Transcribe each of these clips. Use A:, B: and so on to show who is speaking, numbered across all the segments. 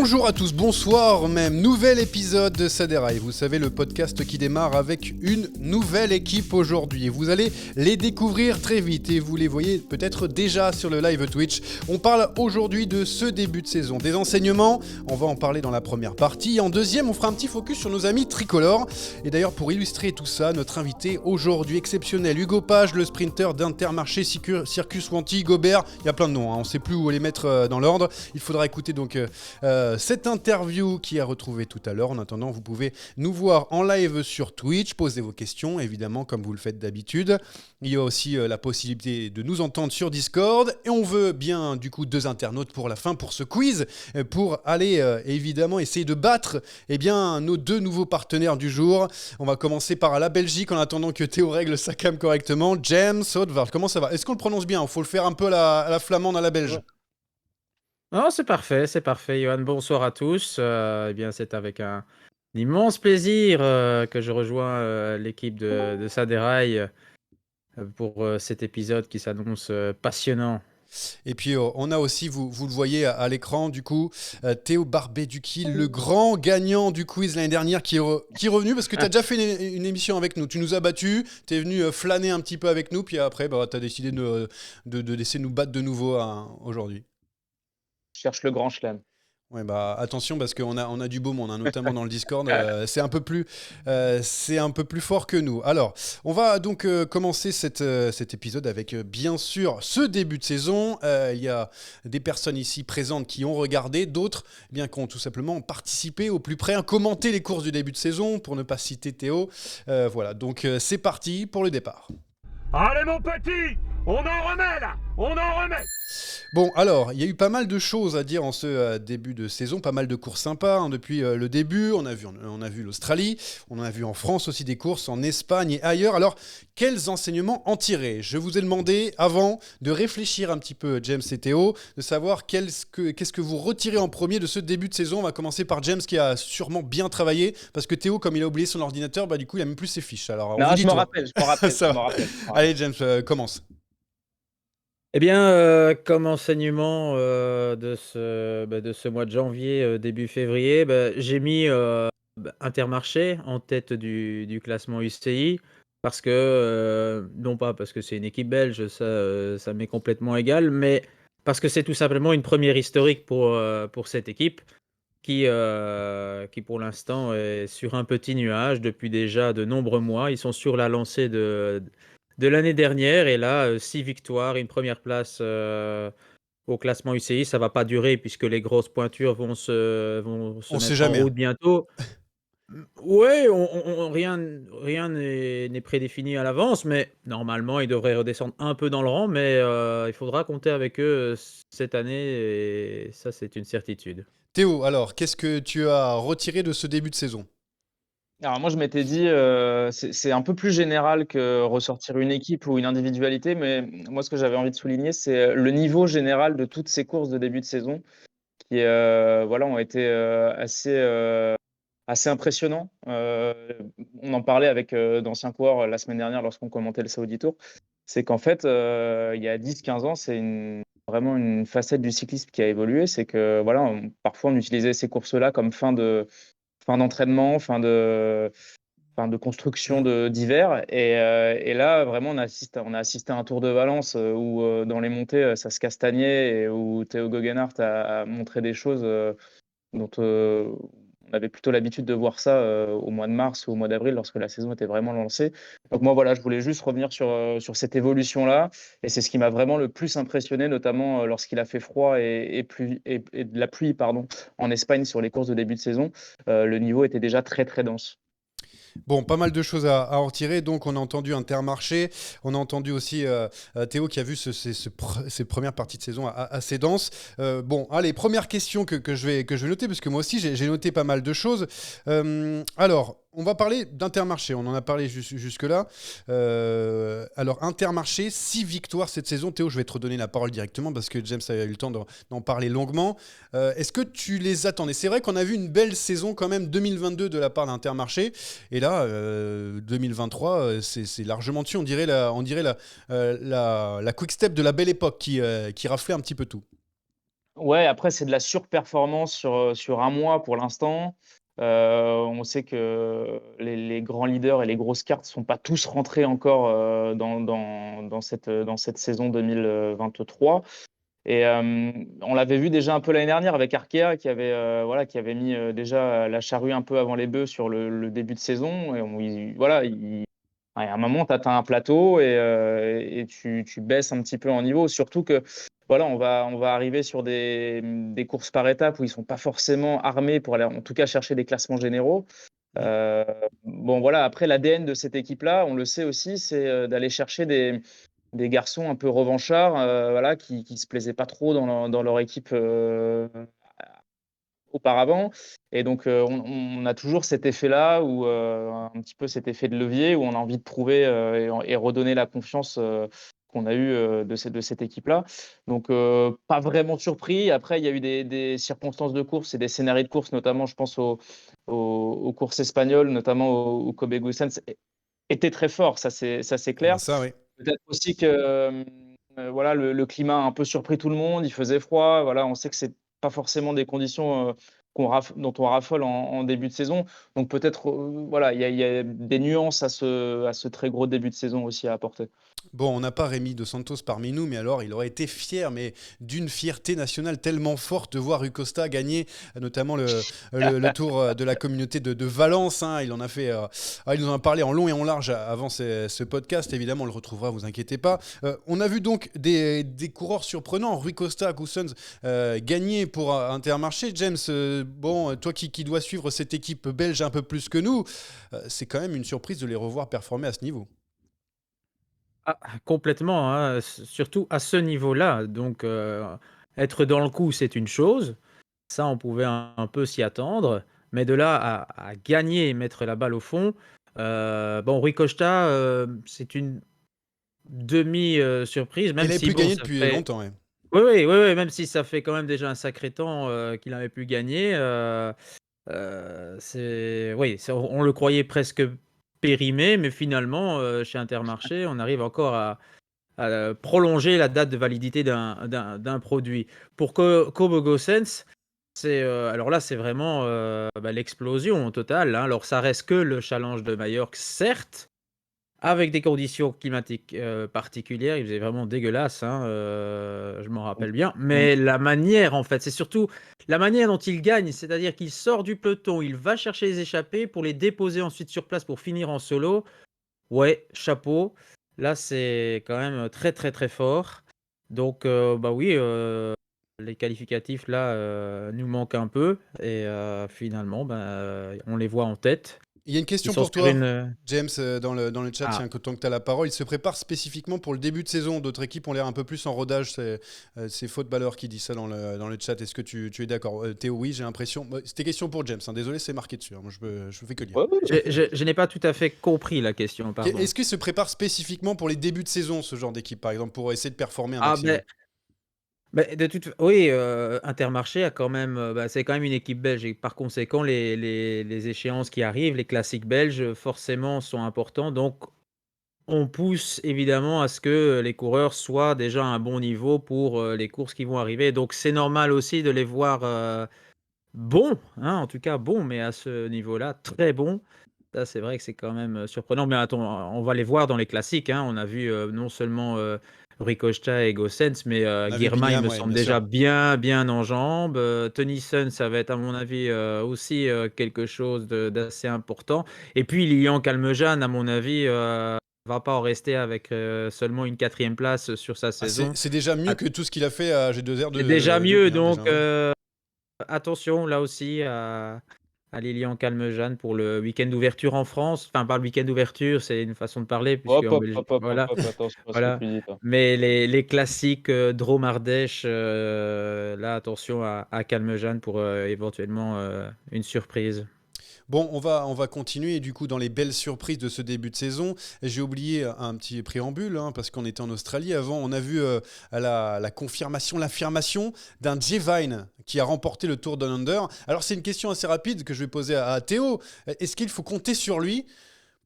A: Bonjour à tous, bonsoir même, nouvel épisode de Ça déraille. Vous savez, le podcast qui démarre avec une nouvelle équipe aujourd'hui. Vous allez les découvrir très vite et vous les voyez peut-être déjà sur le live Twitch. On parle aujourd'hui de ce début de saison, des enseignements, on va en parler dans la première partie. En deuxième, on fera un petit focus sur nos amis tricolores. Et d'ailleurs, pour illustrer tout ça, notre invité aujourd'hui exceptionnel, Hugo Page, le sprinter d'Intermarché, Circus Wanty, Gobert, il y a plein de noms, on ne sait plus où les mettre dans l'ordre. Il faudra écouter donc cette interview qui est retrouvée tout à l'heure. En attendant, vous pouvez nous voir en live sur Twitch, poser vos questions, évidemment, comme vous le faites d'habitude. Il y a aussi la possibilité de nous entendre sur Discord. Et on veut bien, du coup, 2 internautes pour la fin, pour ce quiz, pour aller, évidemment, essayer de battre nos 2 nouveaux partenaires du jour. On va commencer par la Belgique, en attendant que Théo règle sa cam correctement. James Oudvaart, comment ça va ? Est-ce qu'on le prononce bien ? Il faut le faire un peu à la flamande, à la belge.
B: Non, c'est parfait, Johan. Bonsoir à tous. C'est avec un immense plaisir que je rejoins l'équipe de Ça déraille pour cet épisode qui s'annonce passionnant.
A: Et puis on a aussi, vous le voyez à l'écran du coup, Théo Barbet-Duquil, le grand gagnant du quiz l'année dernière qui est revenu parce que tu as déjà fait une émission avec nous. Tu nous as battus, tu es venu flâner un petit peu avec nous, puis après tu as décidé de laisser nous battre de nouveau aujourd'hui.
C: Je cherche le grand chelem.
A: Ouais, attention parce qu'on a du beau monde, notamment dans le Discord. C'est un peu plus fort que nous. Alors, on va donc commencer cet épisode avec bien sûr ce début de saison. Il y a des personnes ici présentes qui ont regardé, d'autres qui ont tout simplement participé au plus près, commenté les courses du début de saison, pour ne pas citer Théo. Voilà, donc c'est parti pour le départ.
D: Allez mon petit, on en remet là, on en remet.
A: Bon, alors, il y a eu pas mal de choses à dire en ce début de saison, pas mal de courses sympas depuis le début. On a vu l'Australie, on en a vu en France aussi des courses, en Espagne et ailleurs. Alors, quels enseignements en tirer ? Je vous ai demandé, avant de réfléchir un petit peu, James et Théo, de savoir qu'est-ce que vous retirez en premier de ce début de saison. On va commencer par James qui a sûrement bien travaillé, parce que Théo, comme il a oublié son ordinateur, du coup, il a même plus ses fiches. Alors,
C: non, je m'en rappelle.
A: Allez, James, commence.
B: Comme enseignement de ce mois de janvier, début février, j'ai mis Intermarché en tête du classement UCI parce que, non pas parce que c'est une équipe belge, ça m'est complètement égal, mais parce que c'est tout simplement une première historique pour cette équipe qui pour l'instant est sur un petit nuage depuis déjà de nombreux mois. Ils sont sur la lancée de l'année dernière et là, 6 victoires, une première place au classement UCI. Ça va pas durer puisque les grosses pointures vont se mettre en route bientôt. Ouais, rien n'est prédéfini à l'avance, mais normalement, ils devraient redescendre un peu dans le rang, mais il faudra compter avec eux cette année et ça, c'est une certitude.
A: Théo, alors, qu'est-ce que tu as retiré de ce début de saison ?
C: Alors moi, je m'étais dit, c'est un peu plus général que ressortir une équipe ou une individualité, mais moi, ce que j'avais envie de souligner, c'est le niveau général de toutes ces courses de début de saison qui ont été assez impressionnants. On en parlait avec d'anciens coureurs la semaine dernière lorsqu'on commentait le Saudi Tour. C'est qu'en fait, il y a 10-15 ans, c'est vraiment une facette du cyclisme qui a évolué. C'est que parfois, on utilisait ces courses-là comme fin d'entraînement, fin de construction d'hiver. Et là, vraiment, on a assisté à un Tour de Valence où, dans les montées, ça se castagnait et où Théo Geoghenaert a montré des choses dont on avait plutôt l'habitude de voir ça au mois de mars ou au mois d'avril lorsque la saison était vraiment lancée. Donc moi, je voulais juste revenir sur cette évolution-là. Et c'est ce qui m'a vraiment le plus impressionné, notamment lorsqu'il a fait froid et de la pluie en Espagne sur les courses de début de saison. Le niveau était déjà très, très dense.
A: Bon, pas mal de choses à en retirer. Donc, on a entendu Intermarché. On a entendu aussi Théo qui a vu ces premières parties de saison assez denses. Allez, première question que je vais noter, parce que moi aussi, j'ai noté pas mal de choses. Alors, on va parler d'Intermarché. On en a parlé jusque-là. Alors, Intermarché, 6 victoires cette saison. Théo, je vais te redonner la parole directement parce que James a eu le temps d'en parler longuement. Est-ce que tu les attendais ? C'est vrai qu'on a vu une belle saison quand même 2022 de la part d'Intermarché. Et là, 2023, c'est largement dessus. On dirait la quick step de la belle époque qui raflait un petit peu tout.
C: Ouais, après, c'est de la surperformance sur un mois pour l'instant. On sait que les grands leaders et les grosses cartes ne sont pas tous rentrés encore dans cette saison 2023. Et on l'avait vu déjà un peu l'année dernière avec Arkea qui avait mis déjà la charrue un peu avant les bœufs sur le début de saison. Et à un moment, tu atteins un plateau et tu baisses un petit peu en niveau. Surtout que on va arriver sur des courses par étapes où ils ne sont pas forcément armés pour aller en tout cas chercher des classements généraux. Euh, bon, voilà, après, l'ADN de cette équipe-là, on le sait aussi, c'est d'aller chercher des garçons un peu revanchards, qui se plaisaient pas trop dans leur équipe auparavant. Et donc, on a toujours cet effet-là, ou un petit peu cet effet de levier, où on a envie de prouver et redonner la confiance qu'on a eue de cette équipe-là. Donc, pas vraiment surpris. Après, il y a eu des circonstances de course et des scénarios de course, notamment, je pense aux courses espagnoles, notamment au Kobe Gosens, étaient très forts, ça c'est clair.
A: Ça, oui.
C: Peut-être aussi que le climat a un peu surpris tout le monde, il faisait froid. Voilà, on sait que c'est pas forcément des conditions dont on raffole en début de saison. Donc peut-être il y a des nuances à ce très gros début de saison aussi à apporter.
A: Bon, on n'a pas Rémi Dos Santos parmi nous, mais alors il aurait été fier, mais d'une fierté nationale tellement forte de voir Rui Costa gagner, notamment le Tour de la communauté de Valence. Hein. Il en a fait, il nous en a parlé en long et en large avant ce podcast. Évidemment, on le retrouvera, vous inquiétez pas. On a vu donc des coureurs surprenants, Rui Costa, Goussens, gagner pour Intermarché. James, toi qui dois suivre cette équipe belge un peu plus que nous, c'est quand même une surprise de les revoir performer à ce niveau.
B: Ah, complètement, hein, surtout à ce niveau-là. Donc, être dans le coup, c'est une chose. Ça, on pouvait un peu s'y attendre. Mais de là à gagner et mettre la balle au fond, bon, Rui Costa, c'est une demi-surprise,
A: Il
B: même
A: n'avait
B: si
A: plus
B: bon,
A: gagné
B: ça
A: depuis
B: fait.
A: longtemps. Ouais.
B: Oui, oui, oui, oui, même si ça fait quand même déjà un sacré temps qu'il avait pu gagner. Oui, on le croyait presque périmé, mais finalement, chez Intermarché, on arrive encore à prolonger la date de validité d'un produit. Pour Kobo Gosens, alors là, c'est vraiment l'explosion totale, hein. Alors, ça reste que le challenge de Majorque, certes, avec des conditions climatiques particulières. Il faisait vraiment dégueulasse, hein, je m'en rappelle bien. Mais la manière, en fait, c'est surtout la manière dont il gagne, c'est-à-dire qu'il sort du peloton, il va chercher les échappés pour les déposer ensuite sur place pour finir en solo. Ouais, chapeau. Là, c'est quand même très, très, très fort. Donc, bah oui, les qualificatifs, là, nous manquent un peu. Et finalement, on les voit en tête.
A: Il y a une
B: Ils
A: question
B: sont
A: pour
B: sur
A: toi,
B: une.
A: James, dans le chat,
B: Ah,
A: tiens, tant que tu as la parole. Il se prépare spécifiquement pour le début de saison. D'autres équipes ont l'air un peu plus en rodage. C'est Faute Balleur qui dit ça dans le chat. Est-ce que tu es d'accord Théo, oui, j'ai l'impression. C'était question pour James. Hein. Désolé, c'est marqué dessus. Hein. Moi, je fais que lire.
C: Ouais, ouais.
B: je n'ai pas tout à fait compris la question, pardon.
A: Est-ce qu'il se prépare spécifiquement pour les débuts de saison, ce genre d'équipe, par exemple, pour essayer de performer un
B: Ah,
A: maximum
B: oui, Intermarché a quand même, c'est quand même une équipe belge et par conséquent, les échéances qui arrivent, les classiques belges, forcément, sont importants. Donc, on pousse évidemment à ce que les coureurs soient déjà à un bon niveau pour les courses qui vont arriver. Donc, c'est normal aussi de les voir bons, hein, en tout cas bons, mais à ce niveau-là, très bons. Ça, c'est vrai que c'est quand même surprenant. Mais attends, on va les voir dans les classiques, hein. On a vu non seulement Rui Costa et Gosens, mais
A: On a vu
B: Girma, il
A: Binyam,
B: me
A: ouais,
B: semble
A: bien sûr.
B: déjà bien, bien en jambes. Tennyson, ça va être, à mon avis, aussi quelque chose d'assez important. Et puis, Lilian Calmejane, à mon avis, va pas en rester avec seulement une 4e place sur sa
A: Ah,
B: saison.
A: c'est déjà mieux
B: Ah,
A: que tout ce qu'il a fait à G2R
B: c'est déjà
A: depuis.
B: mieux,
A: Hein, déjà,
B: donc
A: ouais.
B: attention là aussi à Lilian Calmejane pour le week-end d'ouverture en France. Enfin, pas le week-end d'ouverture, c'est une façon de parler, puisque
C: Hop,
B: en
C: hop,
B: Belgique,
C: hop, hop, hop,
B: voilà,
C: hop, attention à ce que
B: voilà.
C: tu dis, toi.
B: Mais les classiques Drôme-Ardèche, là, attention à Calmejane pour éventuellement une surprise.
A: Bon, on va continuer du coup dans les belles surprises de ce début de saison. J'ai oublié un petit préambule, hein, parce qu'on était en Australie avant. On a vu la confirmation, l'affirmation d'un Jay Vine qui a remporté le Tour Down Under. Alors c'est une question assez rapide que je vais poser à Théo. Est-ce qu'il faut compter sur lui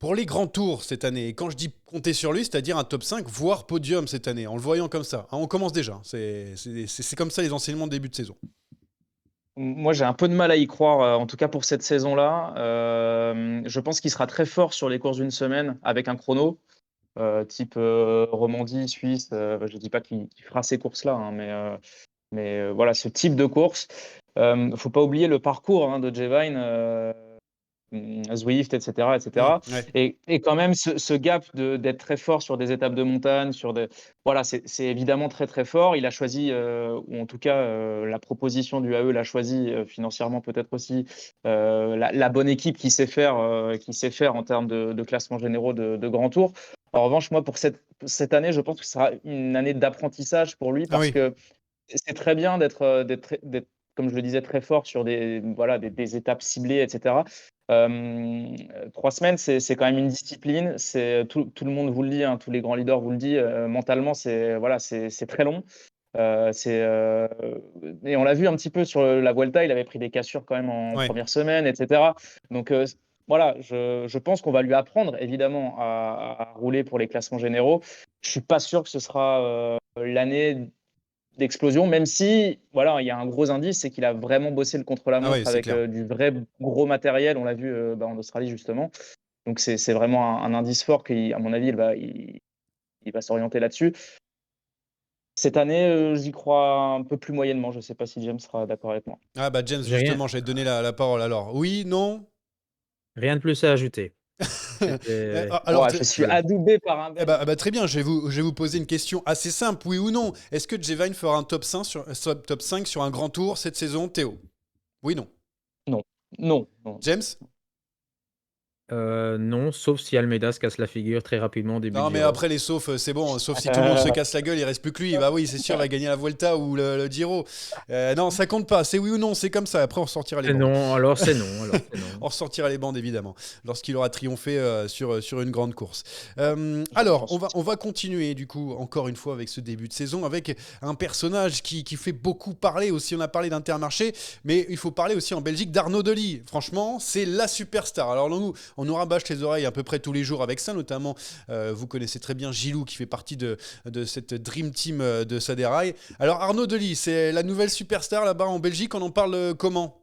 A: Pour les grands tours cette année, et quand je dis compter sur lui, c'est-à-dire un top 5, voire podium cette année, en le voyant comme ça. Hein, on commence déjà. C'est comme ça les enseignements de début de saison.
C: Moi, j'ai un peu de mal à y croire, en tout cas pour cette saison-là. Je pense qu'il sera très fort sur les courses d'une semaine avec un chrono, type Romandie, Suisse. Je ne dis pas qu'il fera ces courses-là, hein, mais voilà, ce type de course. Faut pas oublier le parcours de Jevine, Zwift, etc., etc.
A: Ouais.
C: Et quand même, ce gap d'être très fort sur des étapes de montagne, voilà, c'est évidemment très très fort. Il a choisi, ou en tout cas, la proposition du AE l'a choisi financièrement peut-être aussi, la bonne équipe qui sait faire en termes de classement généraux de Grand Tour. En revanche, moi, pour cette année, je pense que ce sera une année d'apprentissage pour lui
A: Ah
C: parce
A: oui.
C: que c'est très bien d'être, comme je le disais, très fort sur des étapes ciblées, etc. 3 semaines, c'est quand même une discipline. Tout le monde vous le dit, hein, tous les grands leaders vous le disent. Mentalement, c'est très long. Et on l'a vu un petit peu sur la Vuelta, il avait pris des cassures quand même en
A: Ouais.
C: première semaine, etc. Donc voilà, je pense qu'on va lui apprendre évidemment à rouler pour les classements généraux. Je suis pas sûr que ce sera l'année d'explosion, même si voilà, il y a un gros indice, c'est qu'il a vraiment bossé le
A: Ah
C: contre-la-montre
A: ouais, c'est
C: avec
A: clair.
C: du vrai gros matériel. On l'a vu en Australie justement. Donc c'est vraiment un indice fort qui, à mon avis, il va s'orienter là-dessus. Cette année, j'y crois un peu plus moyennement. Je ne sais pas si James sera d'accord avec moi.
A: Ah bah James,
B: J'ai rien,
A: justement, j'allais te donner la parole alors. Oui, non.
B: rien de plus à ajouter. C'était
A: Alors,
C: Je suis adoubé par un
A: eh
C: Belge.
A: bah, très bien, je vais vous poser une question assez simple, oui ou non. Est-ce que Jevine fera un top 5 sur un grand tour cette saison, Théo? Oui, non.
C: Non, non, non.
A: James?
B: non, sauf si Almeida se casse la figure très rapidement au début
A: Non,
B: de
A: mais
B: Giro.
A: après les saufs, c'est bon. Sauf si tout le monde se casse la gueule, il reste plus que lui. Bah oui, c'est sûr, il va gagner la Vuelta ou le Giro. Non, ça compte pas. C'est oui ou non, c'est comme ça. Après, on sortira les
B: C'est
A: bandes.
B: non, alors c'est non, alors c'est non.
A: On ressortira les bandes, évidemment, lorsqu'il aura triomphé sur une grande course. Alors, on va continuer, du coup, encore une fois, avec ce début de saison, avec un personnage qui fait beaucoup parler aussi. On a parlé d'Intermarché, mais il faut parler aussi en Belgique d'Arnaud Delis. Franchement, c'est la superstar. Alors, on nous rabâche les oreilles à peu près tous les jours avec ça, notamment, vous connaissez très bien Gilou, qui fait partie de cette Dream Team de Saderail. Alors, Arnaud Delis, c'est la nouvelle superstar là-bas en Belgique. On en parle comment ?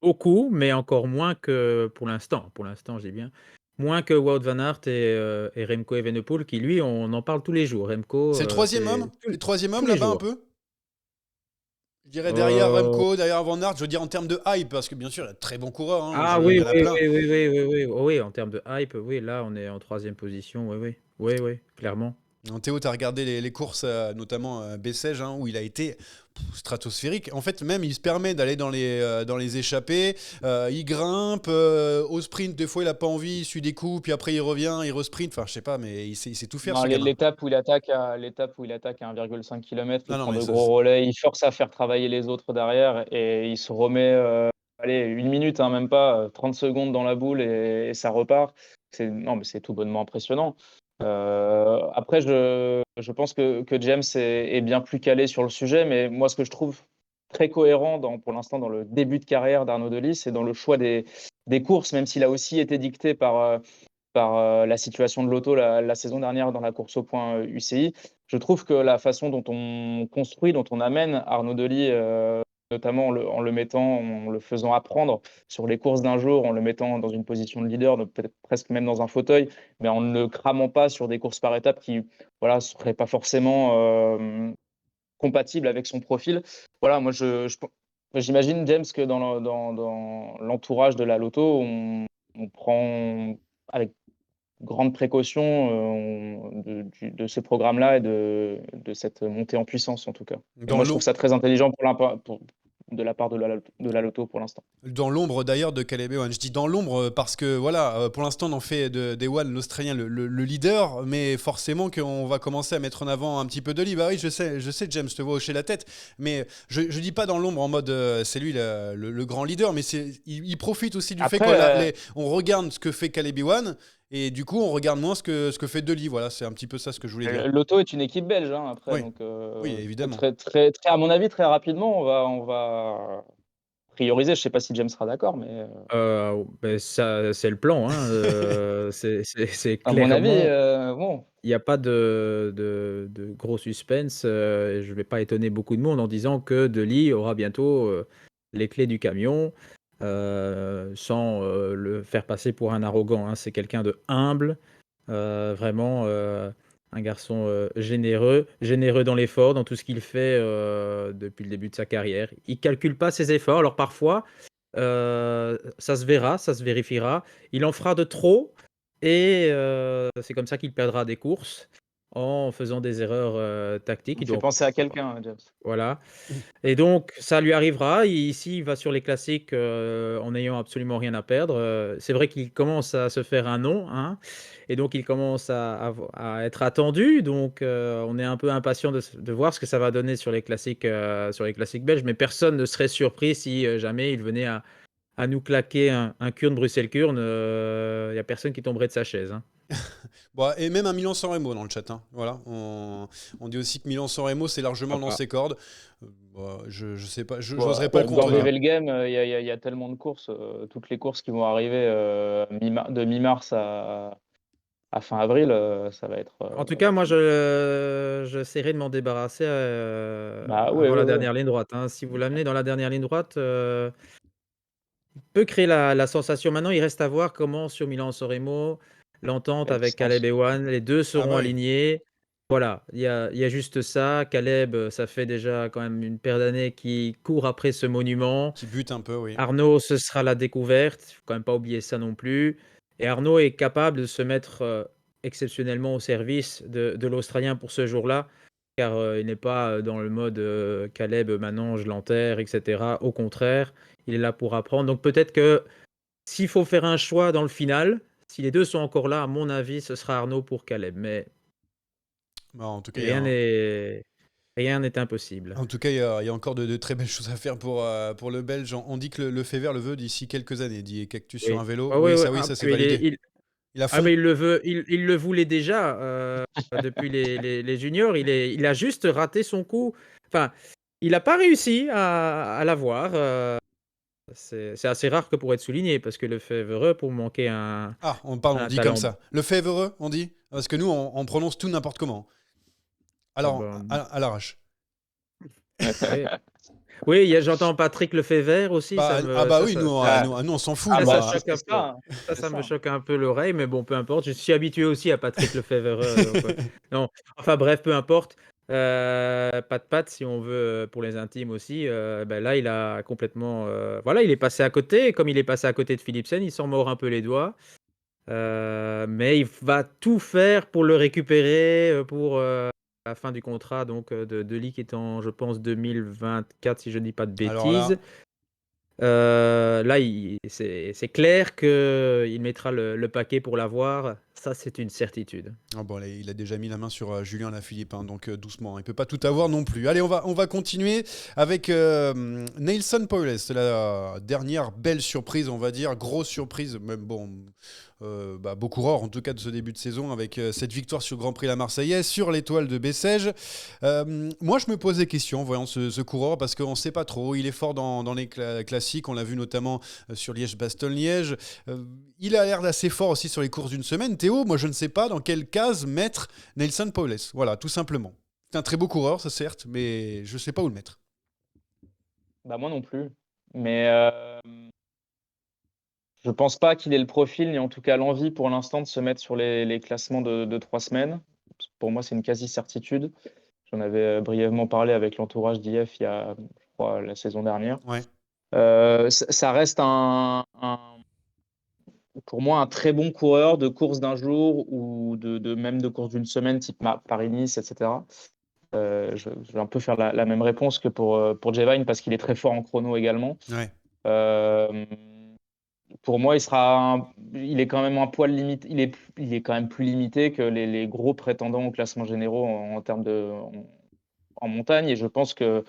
B: Beaucoup, mais encore moins que pour l'instant. Pour l'instant, j'ai bien. Moins que Wout van Aert et Remco Evenepoel, qui lui, on en parle tous les jours. Remco,
A: C'est le troisième
B: c'est
A: homme? Le troisième homme
B: tous les
A: là-bas un
B: jours.
A: peu? Je dirais derrière
B: Euh,
A: Remco, derrière Van Aert, je veux dire en termes de hype, parce que bien sûr, il y a de très bons coureurs, hein,
B: Ah
A: il
B: oui,
A: y en a
B: oui,
A: plein.
B: oui, oui, oui, oui, oui, oh oui, en termes de hype, oui, là, on est en troisième position, oui, oui, oui, oui, clairement.
A: Théo, tu as regardé les courses, notamment Bessèges, hein, où il a été stratosphérique. En fait, même, il se permet d'aller dans les échappées, il grimpe, au sprint, des fois, il n'a pas envie, il suit des coups, puis après, il revient, il resprint. Enfin, je sais pas, mais il sait tout faire,
C: Non,
A: ce gamin.
C: l'étape où il attaque à 1,5 km, il
A: Non, non,
C: prend
A: mais
C: de
A: ça,
C: gros relais, il force à faire travailler les autres derrière et il se remet, allez, 1 minute, hein, même pas, 30 secondes dans la boule et ça repart. Non, mais c'est tout bonnement impressionnant. Après, je pense que James est bien plus calé sur le sujet, mais moi, ce que je trouve très cohérent pour l'instant dans le début de carrière d'Arnaud Delis, c'est dans le choix des courses, même s'il a aussi été dicté par la situation de l'auto la saison dernière dans la course au point UCI. Je trouve que la façon dont on construit, dont on amène Arnaud Delis, notamment en le mettant, en le faisant apprendre sur les courses d'un jour, en le mettant dans une position de leader, peut-être presque même dans un fauteuil, mais en ne le cramant pas sur des courses par étapes qui voilà, ne seraient pas forcément compatibles avec son profil. Voilà, moi, j'imagine, James, que dans l'entourage de la Loto, on prend avec grande précaution de ce programme-là et de cette montée en puissance, en tout cas. Et
A: Dans
C: moi, je trouve
A: l'eau.
C: ça très intelligent de la part de la Loto pour l'instant.
A: Dans l'ombre d'ailleurs de Caleb Ewan. Je dis dans l'ombre parce que voilà, pour l'instant on en fait d'Ewan l'Australien le leader, mais forcément qu'on va commencer à mettre en avant un petit peu Delis. Bah oui, je sais James, je te vois hocher la tête, mais je dis pas dans l'ombre en mode c'est lui le grand leader, mais il profite aussi du fait
C: Après,
A: qu'on regarde ce que fait Caleb Ewan et du coup on regarde moins ce que fait Delis. Voilà, c'est un petit peu ça ce que je voulais dire.
C: L'Auto est une équipe belge, hein, après,
A: Oui,
C: donc
A: oui, évidemment.
C: à mon avis, très rapidement, on va prioriser. Je sais pas si James sera d'accord, mais
B: Ça, c'est le plan, hein, c'est
C: à mon avis,
B: clairement
C: bon,
B: il y a pas de gros suspense, et je vais pas étonner beaucoup de monde en disant que Dely aura bientôt, les clés du camion, sans, le faire passer pour un arrogant, hein. C'est quelqu'un de humble, vraiment, un garçon, généreux dans l'effort, dans tout ce qu'il fait, depuis le début de sa carrière. Il calcule pas ses efforts, alors parfois, ça se verra, ça se vérifiera. Il en fera de trop et c'est comme ça qu'il perdra des courses en faisant des erreurs, tactiques.
C: il me
B: Il
C: fait
B: doit
C: penser à quelqu'un, James.
B: voilà, et donc ça lui arrivera. Ici, il va sur les classiques, en n'ayant absolument rien à perdre, c'est vrai qu'il commence à se faire un nom, hein, et donc il commence à être attendu. Donc on est un peu impatient de voir ce que ça va donner sur les classiques belges, mais personne ne serait surpris si, jamais il venait à nous claquer un Kurn Bruxelles-Kurn, il y a personne qui tomberait de sa chaise, hein.
A: Bon, et même un Milan-San Remo dans le chat. Hein. Voilà. On dit aussi que Milan-San Remo, c'est largement dans
B: Papa.
A: ses cordes. Bon, je sais pas,
C: Bon,
A: j'oserais pas le
C: Gord
A: contredire.
C: Wevelgem, il y a tellement de courses, toutes les courses qui vont arriver de mi-mars à fin avril, ça va être.
B: En tout cas, moi, j'essaierai de m'en débarrasser,
C: Bah ouais,
B: avant
C: ouais,
B: la
C: ouais.
B: dernière ligne droite, hein. Si vous l'amenez dans la dernière ligne droite, peut créer la sensation. Maintenant, il reste à voir comment sur Milan-San Remo, l'entente
C: La
B: avec Caleb
C: distance.
B: Ewan, les 2
A: Ah bah
B: seront
A: oui.
B: alignés. Voilà, il y a juste ça. Caleb, ça fait déjà quand même une paire d'années qu'il court après ce monument.
A: Qui bute un peu, oui.
B: Arnaud, ce sera la découverte, il faut quand même pas oublier ça non plus. Et Arnaud est capable de se mettre, exceptionnellement au service de l'Australien pour ce jour-là, car, il n'est pas, dans le mode, Caleb, maintenant je l'enterre et cetera. Au contraire, il est là pour apprendre. Donc peut-être que s'il faut faire un choix dans le final, si les 2 sont encore là, à mon avis, ce sera Arnaud pour Caleb. Mais
A: Bah, en tout cas,
B: rien n'est rien n'est impossible.
A: il y a encore de très belles choses à faire pour le Belge. On dit que le fait vert le veut d'ici quelques années, dit Cactus sur
B: Oui.
A: un vélo.
B: Ah oui, oui,
A: Oui,
B: ah,
A: ça c'est
B: puis
A: validé. Il a
B: ah
A: fond.
B: mais il le veut, il le voulait déjà, depuis les juniors. Il a juste raté son coup. Enfin, il n'a pas réussi à l'avoir. C'est assez rare que pour être souligné, parce que Lefebvre, pour manquer
A: Ah, on
B: un
A: dit comme
B: talent.
A: ça. Le fait heureux, on dit. Parce que nous, on prononce tout n'importe comment.
B: Ah
A: Alors,
B: ben,
A: à l'arrache.
B: oui, oui, j'entends Patrick Lefebvre aussi.
A: Ah bah oui,
C: Ah,
A: nous on s'en fout.
C: ah
B: Ça,
C: bah
B: ça
A: Moi.
C: si,
B: choque
C: c'est
B: un peu.
C: ça, hein. C'est
B: Ça me
C: ça.
B: choque un peu l'oreille, mais bon, peu importe. Je suis habitué aussi à Patrick Lefebvre, donc, non. Enfin bref, peu importe. Pas de patte, si on veut, pour les intimes aussi. Ben là, il a complètement, voilà, il est passé à côté. Et comme il est passé à côté de Philipsen, il s'en mord un peu les doigts. Mais il va tout faire pour le récupérer, pour, la fin du contrat donc, de Ligt qui est en, je pense, 2024, si je ne dis pas de
A: Alors là,
B: bêtises. Là, c'est clair qu'il mettra le paquet pour l'avoir. Ça, c'est une certitude.
A: ah bon, là, il a déjà mis la main sur Julien Lafilippe, hein, donc doucement. Il peut pas tout avoir non plus. Allez, on va continuer avec Nelson Powell. C'est la dernière belle surprise, on va dire. Grosse surprise, même bon. Beau coureur en tout cas de ce début de saison avec cette victoire sur Grand Prix La Marseillaise, sur l'étoile de Bessèges. Moi je me pose des questions en voyant ce coureur parce qu'on ne sait pas trop, il est fort dans les classiques, on l'a vu notamment sur Liège-Bastogne-Liège. Il a l'air d'assez fort aussi sur les courses d'une semaine. Théo, moi je ne sais pas dans quelle case mettre Nelson Powell, voilà, tout simplement. C'est un très beau coureur, ça certes, mais je ne sais pas où le mettre.
C: Bah moi non plus. Mais je pense pas qu'il ait le profil, ni en tout cas l'envie pour l'instant de se mettre sur les classements de 3 semaines. Pour moi, c'est une quasi-certitude. J'en avais brièvement parlé avec l'entourage d'IF il y a, je crois, la saison dernière.
A: Ouais.
C: Ça reste pour moi un très bon coureur de course d'un jour ou même de course d'une semaine, type Paris-Nice, etc. Je vais un peu faire la même réponse que pour Jevine parce qu'il est très fort en chrono également.
A: Ouais.
C: Pour moi, il est quand même un poil limité. Il est quand même plus limité que les gros prétendants au classement généraux en termes en montagne. Et je pense que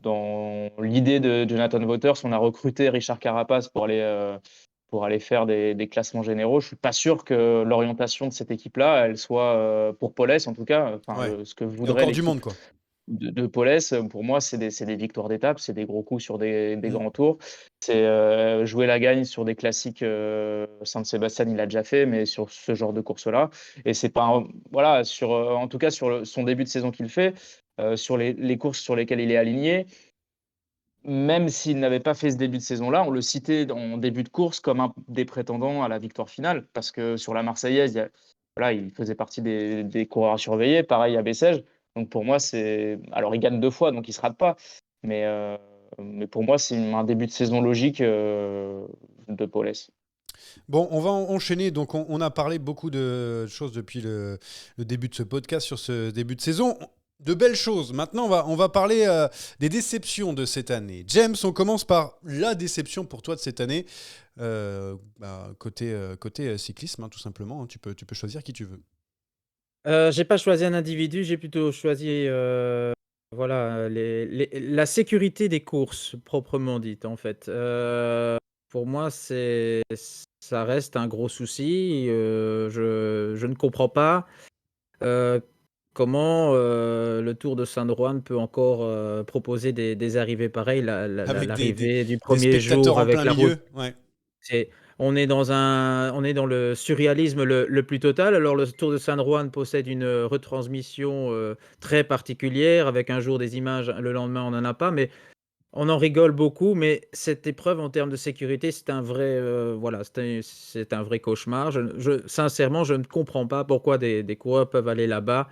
C: dans l'idée de Jonathan Vaughters, on a recruté Richard Carapace pour aller faire des classements généraux. Je suis pas sûr que l'orientation de cette équipe-là, elle soit pour Paulès en tout cas. Enfin,
A: Ouais.
C: ce que
A: Il y a
C: voudrait
A: encore du
C: l'équipe.
A: monde quoi.
C: de Paulès, pour moi, c'est des victoires d'étape, c'est des gros coups sur des
A: Mm.
C: grands tours. C'est jouer la gagne sur des classiques. Saint-Sébastien, il a déjà fait, mais sur ce genre de course-là. Et c'est pas voilà, en tout cas sur son début de saison qu'il fait, sur les courses sur lesquelles il est aligné. Même s'il n'avait pas fait ce début de saison-là, on le citait en début de course comme un des prétendants à la victoire finale, parce que sur la Marseillaise, voilà, il faisait partie des coureurs à surveiller, pareil à Bessèges. Donc pour moi, alors il gagne 2 fois, donc il se rate pas. Mais pour moi, c'est un début de saison logique de Paulès.
A: Bon, on va enchaîner. Donc, on a parlé beaucoup de choses depuis le début de ce podcast sur ce début de saison. De belles choses. Maintenant, on va parler des déceptions de cette année. James, on commence par la déception pour toi de cette année. Côté cyclisme, hein, tout simplement. Hein. Tu peux choisir qui tu veux.
B: J'ai pas choisi un individu, j'ai plutôt choisi voilà, la sécurité des courses, proprement dite, en fait. Pour moi, ça reste un gros souci. Je ne comprends pas euh, comment le Tour de Saint-Roan peut encore proposer des arrivées pareilles.
A: Avec
B: L'arrivée du
A: des
B: premier
A: spectateurs
B: jour
A: en
B: avec
A: plein
B: la route.
A: milieu. Ouais.
B: On est dans le surréalisme le plus total. Alors, le Tour de San Juan possède une retransmission très particulière, avec un jour des images, le lendemain, on n'en a pas, mais on en rigole beaucoup. Mais cette épreuve, en termes de sécurité, c'est un vrai, voilà, c'est un vrai cauchemar. Sincèrement, je ne comprends pas pourquoi des coureurs peuvent aller là-bas,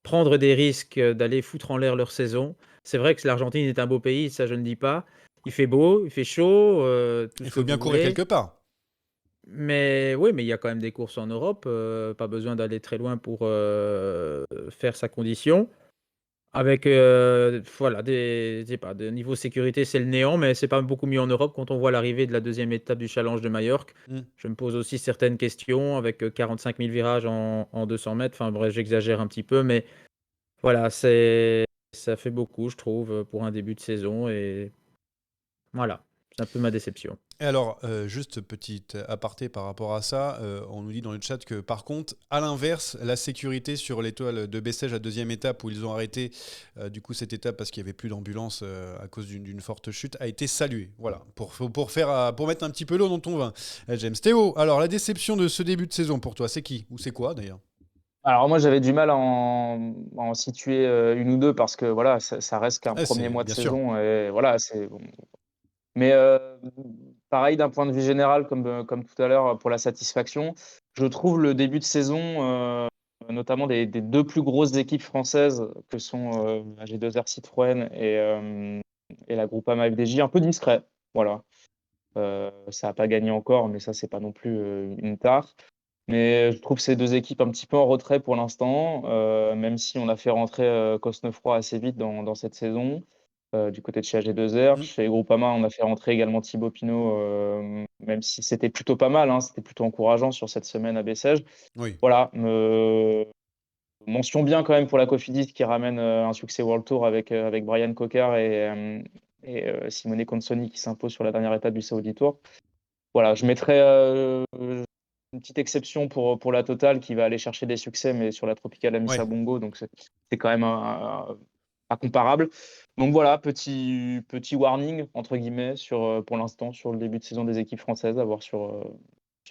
B: prendre des risques d'aller foutre en l'air leur saison. C'est vrai que l'Argentine est un beau pays, ça je ne dis pas. Il fait beau, il fait chaud, tout
A: Il
B: ce que
A: faut bien
B: vous
A: courir
B: voulez.
A: quelque part.
B: Mais oui, mais il y a quand même des courses en Europe, pas besoin d'aller très loin pour faire sa condition. Avec voilà, je sais pas, de niveau sécurité, c'est le néant, mais c'est pas beaucoup mieux en Europe quand on voit l'arrivée de la deuxième étape du Challenge de Majorque.
A: Mm.
B: Je me pose aussi certaines questions avec 45 000 virages en 200 mètres. Enfin bref, j'exagère un petit peu, mais voilà, ça fait beaucoup, je trouve, pour un début de saison. Et voilà, c'est un peu ma déception.
A: Et alors, juste petite aparté par rapport à ça, on nous dit dans le chat que par contre, à l'inverse, la sécurité sur l'étoile de Bessèges à deuxième étape où ils ont arrêté du coup cette étape parce qu'il n'y avait plus d'ambulance à cause d'une forte chute a été saluée. Voilà, pour mettre un petit peu l'eau dans ton vin. James, Théo, alors la déception de ce début de saison pour toi, c'est qui? Ou c'est quoi d'ailleurs?
C: Alors moi, j'avais du mal à en situer une ou deux parce que voilà, ça reste qu'un premier
A: C'est
C: mois de
A: bien sûr.
C: saison et voilà, c'est bon. Mais pareil, d'un point de vue général, comme tout à l'heure, pour la satisfaction, je trouve le début de saison, notamment des 2 plus grosses équipes françaises que sont AG2R Citroën et la Groupama FDJ, un peu discret. Voilà. Ça n'a pas gagné encore, mais ça, c'est pas non plus une tare. Mais je trouve ces 2 équipes un petit peu en retrait pour l'instant, même si on a fait rentrer Cosnefroy assez vite dans cette saison. Du côté de chez AG2R.
A: Mm.
C: Chez Groupama, on a fait rentrer également Thibaut Pinot, même si c'était plutôt pas mal, hein, c'était plutôt encourageant sur cette semaine à Bessèges.
A: Oui.
C: Voilà, mention bien quand même pour la Cofidis qui ramène un succès World Tour avec Brian Cocard et Simone Consoni qui s'impose sur la dernière étape du Saudi Tour. Voilà, je mettrais une petite exception pour la Total qui va aller chercher des succès, mais sur la Tropicale Amissa
A: Ouais.
C: Bongo, donc c'est quand même incomparable. Donc voilà, petit warning, entre guillemets, pour l'instant, sur le début de saison des équipes françaises à voir sur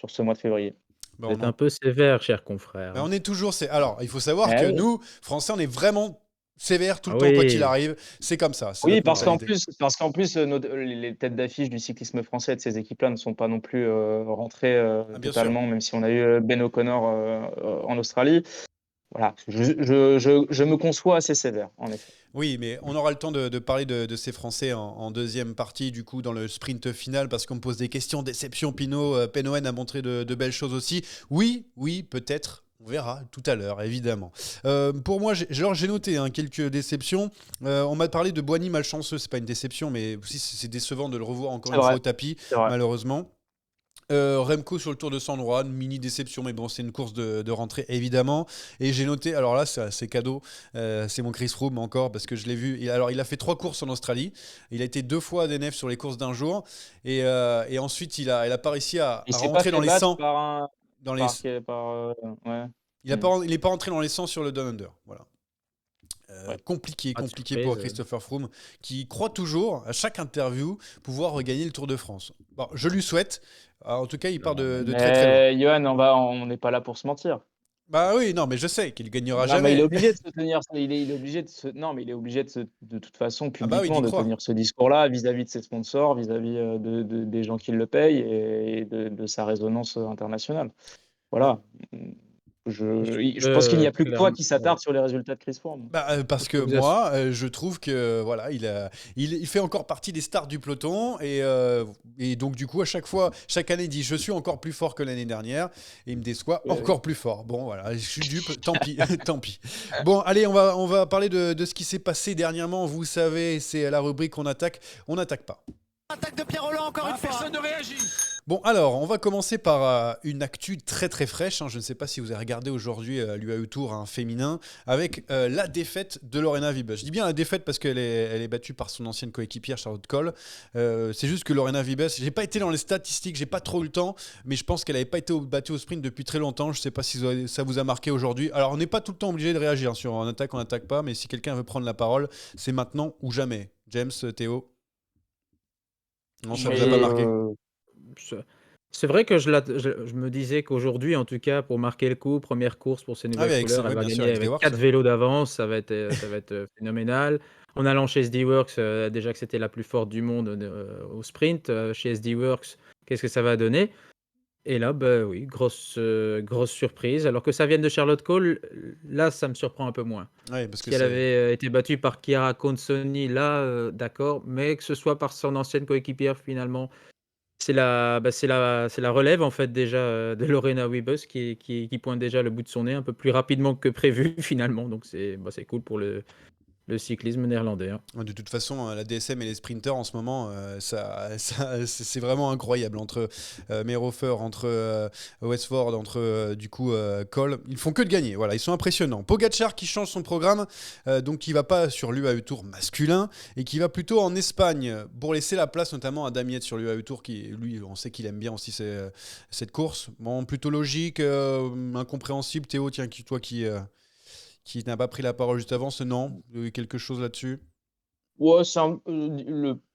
C: ce mois de février.
A: Bah,
B: Vous êtes un peu sévère, cher confrère.
A: on est toujours. Alors, il faut savoir que
C: Oui.
A: nous, Français, on est vraiment sévères tout le
B: Ah
A: temps quoi qu'il
B: oui.
A: arrive. C'est comme ça. C'est
C: Oui,
A: notre
C: parce
A: mentalité.
C: qu'en plus les têtes d'affiche du cyclisme français de ces équipes-là ne sont pas non plus rentrées
A: Ah, bien sûr.
C: totalement, même si on a eu Ben O'Connor en Australie. Voilà, je me conçois assez sévère, en effet.
A: Oui, mais on aura le temps de parler de ces Français en deuxième partie, du coup, dans le sprint final, parce qu'on me pose des questions. Déception, Pinot, Penhoen a montré de belles choses aussi. Oui, peut-être. On verra tout à l'heure, évidemment. Pour moi, j'ai noté quelques déceptions. On m'a parlé de Boigny malchanceux. C'est pas une déception, mais aussi c'est décevant de le revoir encore
C: C'est
A: une fois
C: vrai,
A: au tapis,
C: c'est vrai.
A: malheureusement. Remco sur le Tour de San Juan, mini déception, mais bon, c'est une course de rentrée évidemment. Et j'ai noté, alors là, c'est cadeau, c'est mon Chris Froome encore parce que je l'ai vu. Alors, il a fait 3 courses en Australie. Il a été 2 fois à DNF sur les courses d'un jour. Et ensuite, il a pas réussi à
C: Il s'est pas
A: rentrer
C: fait
A: dans les
C: battre
A: 100.
C: ouais.
A: Il n'est pas rentré dans les 100 sur le Down Under. Voilà.
C: Ouais.
A: Compliqué
B: Pas de
A: pour
B: surprise.
A: Christopher Froome, qui croit toujours, à chaque interview, pouvoir regagner le Tour de France. Bon, je lui souhaite. En tout cas, il part de très très loin.
C: Mais Johan, on n'est pas là pour se mentir.
A: Bah oui, non, mais je sais qu'il gagnera
C: Non, mais il est
A: jamais.
C: obligé de se tenir. Il est obligé de se. Non, mais il est obligé de toute façon,
A: Ah bah oui,
C: publiquement,
A: d'y
C: de
A: croire.
C: tenir ce discours-là vis-à-vis de ses sponsors, vis-à-vis des gens qui le payent et de sa résonance internationale. Voilà. Je pense qu'il n'y a plus que toi
B: Clairement,
C: qui s'attarde sur les résultats de Chris Froome.
A: Bah, parce
B: je
A: que
B: peux vous assurer.
A: moi, je trouve que voilà, il fait encore partie des stars du peloton et donc du coup à chaque fois, chaque année il dit je suis encore plus fort que l'année dernière et il me déçoit
C: Oui.
A: encore plus fort. Bon voilà, je suis dupe, tant pis, tant pis. Bon allez, on va parler de ce qui s'est passé dernièrement. Vous savez, c'est la rubrique on n'attaque pas.
E: Attaque de Pierre Rolland encore une fois.
D: Personne ne réagit.
A: Bon, alors, on va commencer par une actu très très fraîche. Je ne sais pas si vous avez regardé aujourd'hui l'UAE Tour féminin avec la défaite de Lorena Wiebes. Je dis bien la défaite parce qu'elle est battue par son ancienne coéquipière Charlotte Cole. C'est juste que Lorena Wiebes, j'ai pas été dans les statistiques, j'ai pas trop eu le temps, mais je pense qu'elle n'avait pas été battue au sprint depuis très longtemps. Je ne sais pas si ça vous a marqué aujourd'hui. Alors, on n'est pas tout le temps obligé de réagir sur en attaque, on n'attaque pas, mais si quelqu'un veut prendre la parole, c'est maintenant ou jamais. James, Théo? Non, ça vous a pas marqué?
B: Je- C'est vrai que je me disais qu'aujourd'hui, en tout cas, pour marquer le coup, première course pour ces
A: Ah oui,
B: nouvelles couleurs, elle
A: ouais,
B: va
A: bien sûr,
B: gagner
A: avec
B: avec
A: Stewarts.
B: 4 vélos d'avance, ça va être phénoménal. En allant chez SD Works, déjà que c'était la plus forte du monde au sprint, chez SD Works, qu'est-ce que ça va donner? Et là, bah oui, grosse surprise. Alors que ça vienne de Charlotte Cole, là, ça me surprend un peu moins.
A: Ouais, parce que
B: Si elle
A: c'est.
B: avait été battue par Chiara Consoni, là, d'accord, mais que ce soit par son ancienne coéquipière, finalement, c'est la relève en fait déjà de Lorena Wiebes qui pointe déjà le bout de son nez un peu plus rapidement que prévu finalement. Donc c'est cool pour le cyclisme néerlandais, hein.
A: De toute façon, la DSM et les sprinters en ce moment, c'est vraiment incroyable. Entre Meerhofer, entre Westford, entre du coup Cole, ils font que de gagner. Voilà, ils sont impressionnants. Pogacar qui change son programme, donc qui va pas sur l'UAE Tour masculin et qui va plutôt en Espagne pour laisser la place notamment à Damiet sur l'UAE Tour qui, lui, on sait qu'il aime bien aussi cette course. Bon, plutôt logique, incompréhensible. Théo, tiens, toi qui n'a pas pris la parole juste avant, non? Quelque chose là-dessus?
C: Ouais,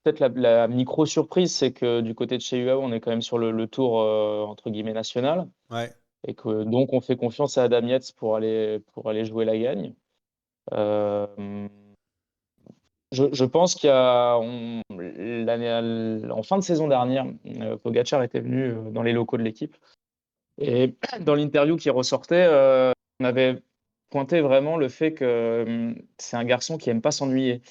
C: peut-être la micro-surprise, c'est que du côté de chez UAE, on est quand même sur le tour entre guillemets national
A: Ouais.
C: et que donc on fait confiance à Adam Yates pour aller jouer la gagne. Euh, je pense en fin de saison dernière, Pogacar était venu dans les locaux de l'équipe et dans l'interview qui ressortait, on avait pointé vraiment le fait que c'est un garçon qui aime pas s'ennuyer.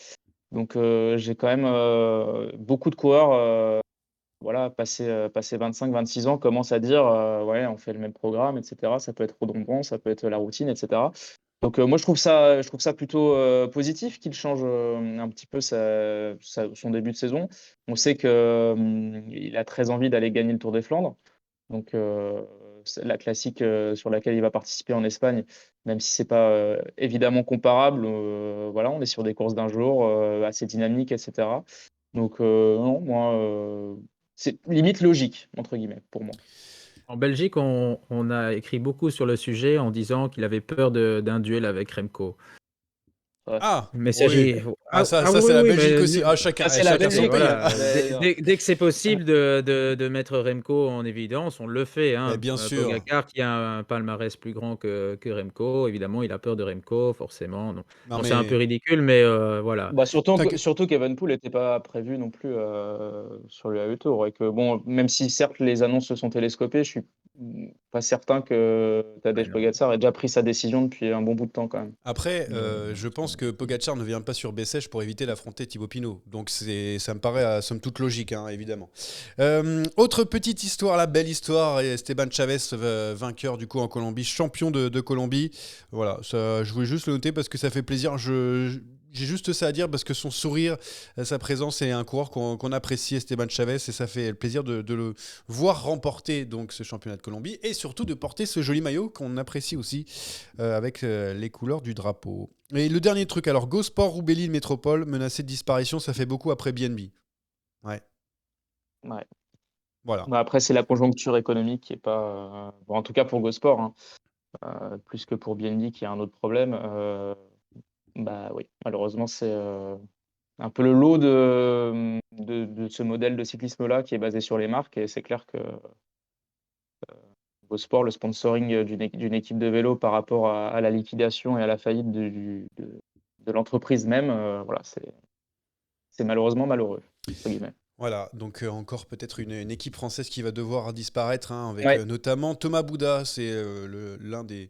C: Donc j'ai quand même beaucoup de coureurs, voilà, passé 25-26 ans, commencent à dire ouais, on fait le même programme, etc. Ça peut être redondant, ça peut être la routine, etc. Donc moi je trouve ça plutôt positif qu'il change un petit peu son début de saison. On sait que il a très envie d'aller gagner le Tour des Flandres. Donc c'est la classique sur laquelle il va participer en Espagne, même si c'est pas évidemment comparable. Voilà, on est sur des courses d'un jour assez dynamiques, etc. Donc non, moi, c'est limite logique entre guillemets pour moi.
B: En Belgique, on a écrit beaucoup sur le sujet en disant qu'il avait peur d'un duel avec Remco.
C: Ouais.
A: Ah,
B: Mais
A: oui. Ça,
B: oui,
A: c'est la
B: oui,
A: Belgique
B: mais
A: aussi. Ah, chacun,
C: Ça, c'est la
A: chacun son
C: Belgique,
A: pays.
B: voilà,
C: mais-
B: dès que c'est possible de mettre Remco en évidence, on le fait,
A: Mais
B: hein.
A: bien sûr.
B: Pogacar qui a un palmarès plus grand que Remco, évidemment, il a peur de Remco, forcément. Non.
A: Non,
B: Bon, c'est un peu
A: mais
B: ridicule, mais voilà.
C: Bah
A: t'inquiète.
C: surtout qu'Evenepoel n'était pas prévu non plus sur le AE Tour et que bon, même si certes les annonces se sont télescopées, je suis pas certain que
B: Ouais,
C: Tadej
B: non.
C: Pogacar ait déjà pris sa décision depuis un bon bout de temps quand même.
A: Après,
B: Non.
A: je pense que Pogacar ne vient pas sur Bessèges pour éviter d'affronter Thibaut Pinot. Donc ça me paraît somme toute logique, hein, évidemment. Autre petite histoire, la belle histoire, Esteban Chavez, vainqueur du coup en Colombie, champion de Colombie. Voilà, ça, je voulais juste le noter parce que ça fait plaisir. J'ai juste ça à dire parce que son sourire, sa présence est un coureur qu'on apprécie, Esteban Chavez, et ça fait plaisir de le voir remporter donc ce championnat de Colombie et surtout de porter ce joli maillot qu'on apprécie aussi avec les couleurs du drapeau. Et le dernier truc, alors Go Sport Roubaix-Lille Métropole menacé de disparition, ça fait beaucoup après BNB. Ouais,
C: Ouais.
A: voilà.
C: Bah, après c'est la conjoncture économique qui est pas bon, en tout cas pour Gosport, hein, plus que pour BNB qui a un autre problème. Bah oui, malheureusement, c'est un peu le lot de ce modèle de cyclisme-là qui est basé sur les marques. Et c'est clair que au sport, le sponsoring d'une équipe de vélo par rapport à la liquidation et à la faillite de l'entreprise même, voilà, c'est malheureusement malheureux, entre guillemets.
A: Voilà, donc encore peut-être une équipe française qui va devoir disparaître, hein, avec
C: Ouais.
A: notamment Thomas Bouda, c'est l'un des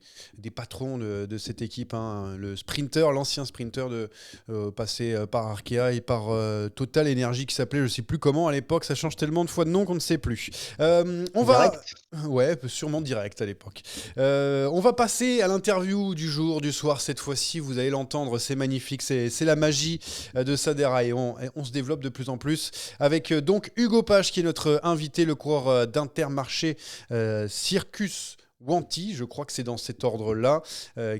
A: patrons de cette équipe, hein, le sprinter, l'ancien sprinter passé par Arkea et par Total Energy qui s'appelait, je ne sais plus comment à l'époque, ça change tellement de fois de nom qu'on ne sait plus. On va...
C: Direct.
A: Ouais, sûrement direct à l'époque. On va passer à l'interview du jour, du soir cette fois-ci, vous allez l'entendre, c'est magnifique, c'est la magie de Sadera et on se développe de plus en plus avec donc Hugo Page qui est notre invité, le coureur d'Intermarché Circus Wanty, je crois que c'est dans cet ordre-là,